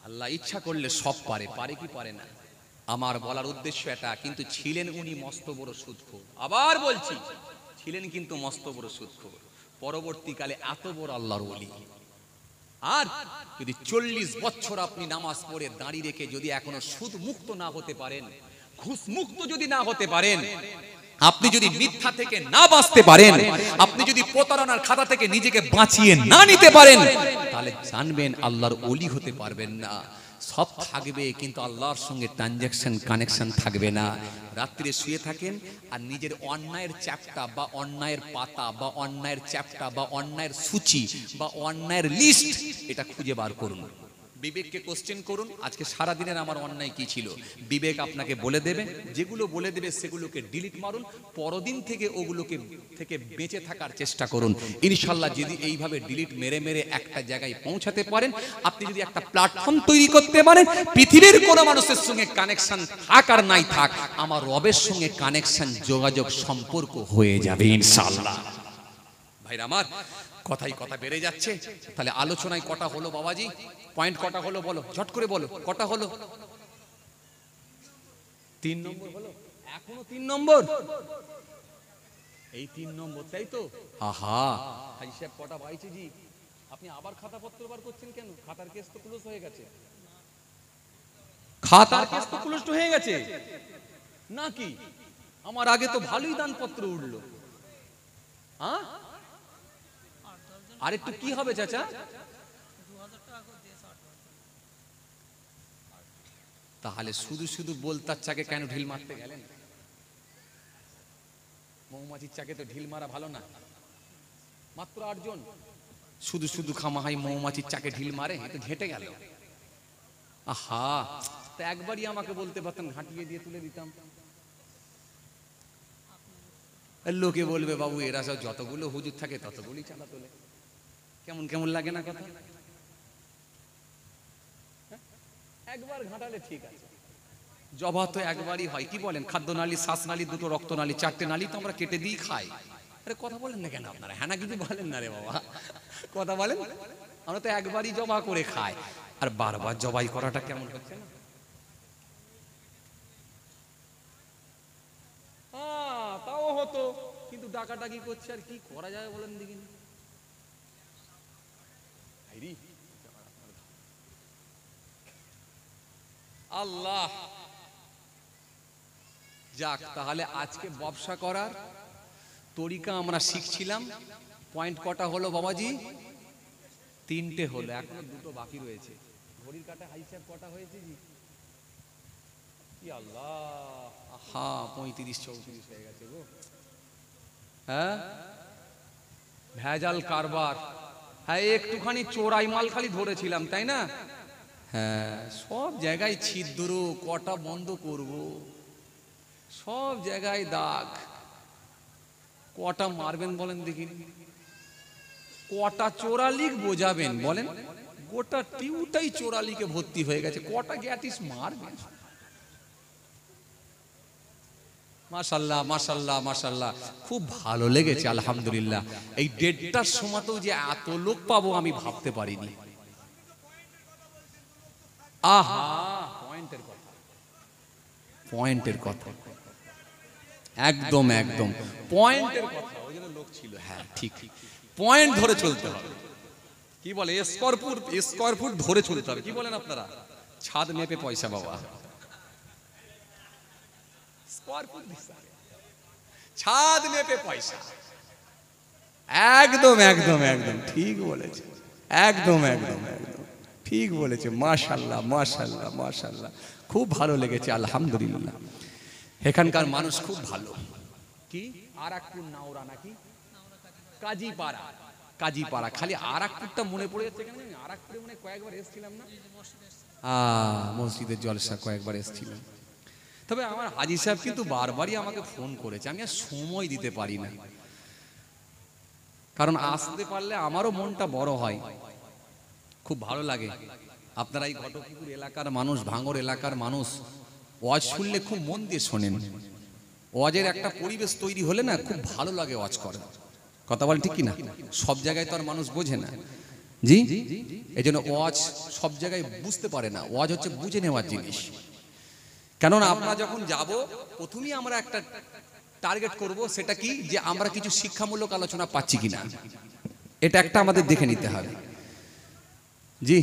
আল্লাহ ইচ্ছা করলে সব পারে, পারে কি পারে না? আমার বলার উদ্দেশ্য এটা, কিন্তু ছিলেন উনি মস্ত বড় সুদখোর। আবার বলছি, ছিলেন কিন্তু মস্ত বড় সুদখোর। পরবর্তীকালে এত বড় আল্লাহর ওলি, আর যদি 40 বছর আপনি নামাজ পড়ে দাঁড়িয়ে রেখে যদি এখনো সুদ মুক্ত না হতে পারেন, ঘুষ মুক্ত যদি না হতে পারেন, আপনি যদি মিথ্যা থেকে না বাঁচতে পারেন, আপনি যদি প্রতারণার খাতা থেকে নিজেকে বাঁচিয়ে না নিতে পারেন, তাহলে জানবেন আল্লাহর ওলি হতে পারবেন না। সব থাকবে কিন্তু আল্লাহর সঙ্গে ট্রানজাকশন কানেকশন থাকবে না। রাত্রে শুয়ে থাকেন আর নিজের অন্যায়ের চ্যাপ্টা বা অন্যায়ের পাতা বা অন্যায়ের চ্যাপ্টা বা অন্যায়ের সূচি বা অন্যায়ের লিস্ট এটা খুঁজে বার করুন। বিবেককে কোশ্চেন করুন, আজকে সারা দিনের আমার অন্যায় কি ছিল। বিবেক আপনাকে বলে দেবে, যেগুলো বলে দেবে সেগুলোকে ডিলিট মারুন। পরদিন থেকে ওগুলোকে থেকে বেঁচে থাকার চেষ্টা করুন। ইনশাল্লাহ যদি এইভাবে ডিলিট মেরে মেরে একটা জায়গায় পৌঁছাতে পারেন, আপনি যদি একটা প্ল্যাটফর্ম তৈরি করতে পারেন, পৃথিবীর কোনো মানুষের সঙ্গে কানেকশন থাক আর নাই থাক, আমার রবের সঙ্গে কানেকশন যোগাযোগ সম্পর্ক হয়ে যাবে ইনশাল্লাহ। ভাইরা আমার, কথাই কথা বেড়ে যাচ্ছে, তাহলে আলোচনায় কটা হলো বাবাজি? পয়েন্ট কটা হলো বলো, ঝট করে বলো, কটা হলো? 3 নম্বর হলো, এখনো 3 নম্বর, এই 3 নম্বর, তাই তো? আহা, হাজি সাহেব কটা পাইছে জি? আপনি আবার খাতাপত্র বার করছেন কেন? খাতার কেস তো ক্লোজ হয়ে গেছে। খাতার কেস তো ক্লোজ হয়ে গেছে নাকি? আমার আগে তো ভালোই দানপত্র উঠলো। হ্যাঁ, আর একটু কি হবে চাচা? তাহলে শুধু শুধু বলতার চাকে কেন ঢিল মারতে গেলেন? মৌমাছির চাকে তো ঢিল মারা ভালো না। মাত্র 8 জন, শুধু শুধু খামাহাই মৌমাছির চাকে ঢিল মারে, এ তো ঘেটে গেল। আহা, তা একবারই আমাকে বলতে পারতেন, ঘাটিয়ে দিয়ে তুলে দিতাম। লোকে বলবে বাবু এরা সব যতগুলো হুজুর থাকে ততগুলি চাঁদা তোলে। কেমন কেমন লাগে না কথা? একবার ঘাটালে ঠিক আছে, জবা তো একবারই হয়। কি বলেন, খাদ্য নালী, শ্বাস নালী, দুটো রক্ত নালী, 4টে নালী তো আমরা কেটে দিয়ে খাই। আরে কথা বলেন না কেন আপনারা? হ্যাঁ না কিছু বলেন না রে বাবা, কথা বলেন। আমরা তো একবারই জবা করে খাই, আর বারবার জবাই করাটা কেমন হচ্ছে না? তাও হতো, কিন্তু ডাকাডাকি করছে, আর কি করা যাবে বলেন দেখি। আল্লাহ যাক, তাহলে আজকে ব্যবসা করার তরিকা আমরা শিখছিলাম। পয়েন্ট কটা হলো বাবাজি? 3টে হলো, এখনো 2টো বাকি রয়েছে। ঘড়ির কাটা হাই সাহেব কটা হয়েছে জি? কি আল্লাহ, হা 35-34 হয়ে গেছে গো। হ্যাঁ, ভেজাল কারবার। হ্যাঁ, একটুখানি চোরাই মাল খালি ধরেছিলাম, তাই না? হ্যাঁ, সব জায়গায় ছিদ্র, কটা বন্ধ করব, সব জায়গায় দাগ। কটা মারবেন বলেন দেখি? কটা চোরালিক বোঝাবেন বলেন? গোটা টিউটাই চোরালিকে ভর্তি হয়ে গেছে, কটা গ্যাটিস মারবেন? মাশাআল্লাহ মাশাআল্লাহ মাশাআল্লাহ, খুব ভালো লেগেছে আলহামদুলিল্লাহ। এই 1:30টার সময়তেও যে এত লোক পাবো আমি ভাবতে পারিনি। আহা, পয়েন্টের কথা, পয়েন্টের কথা, একদম একদম পয়েন্টের কথা। ওই জন্য লোক ছিল। হ্যাঁ ঠিক, পয়েন্ট ধরে চলতে হবে। কি বলে, স্কয়ার ফুট ধরে চলতে হবে। কি বলেন আপনারা? ছাদ মেপে পয়সা বাবা, স্কয়ার ফুট ছাদ মেপে পয়সা। একদম একদম একদম ঠিক বলেছে, একদম একদম একদম ঠিক বলেছে। মাশাআল্লাহ মাশাআল্লাহ মাশাআল্লাহ, খুব ভালো লেগেছে আলহামদুলিল্লাহ। এখানকার মানুষ খুব ভালো। কি আরাকপুর নাওরা নাকি কাজীপাড়া? কাজীপাড়া, খালি আরাকপুরটা মনে পড়ে যাচ্ছে কেন জানি। আরাকপুরে মনে কয়েকবার এসেছিলাম না? মসজিদের জলসা কয়েকবার এসেছিলাম। তবে আমার হাজি সাহেব কিন্তু বারবারই আমাকে ফোন করেছে, আমি আর সময় দিতে পারি না। কারণ আসতে পারলে আমারও মনটা বড় হয়, খুব ভালো লাগে। আপনারা এই ঘটকপুকুর এলাকার মানুষ, ভাঙর এলাকার মানুষ, ওয়াজ শুনলে খুব মন দিয়ে শোনেন। ওয়াজের একটা পরিবেশ তৈরি হলে না খুব ভালো লাগে ওয়াজ করে। কথা বল ঠিক কিনা? সব জায়গায় তো আর মানুষ বোঝে না জি, এই জন্য ওয়াজ সব জায়গায় বুঝতে পারে না। ওয়াজ হচ্ছে বুঝে নেওয়ার জিনিস। কেননা আমরা যখন যাব, প্রথমেই আমরা একটা টার্গেট করব, সেটা কি, যে আমরা কিছু শিক্ষামূলক আলোচনা পাচ্ছি কিনা, এটা একটা আমাদের দেখে নিতে হবে জি।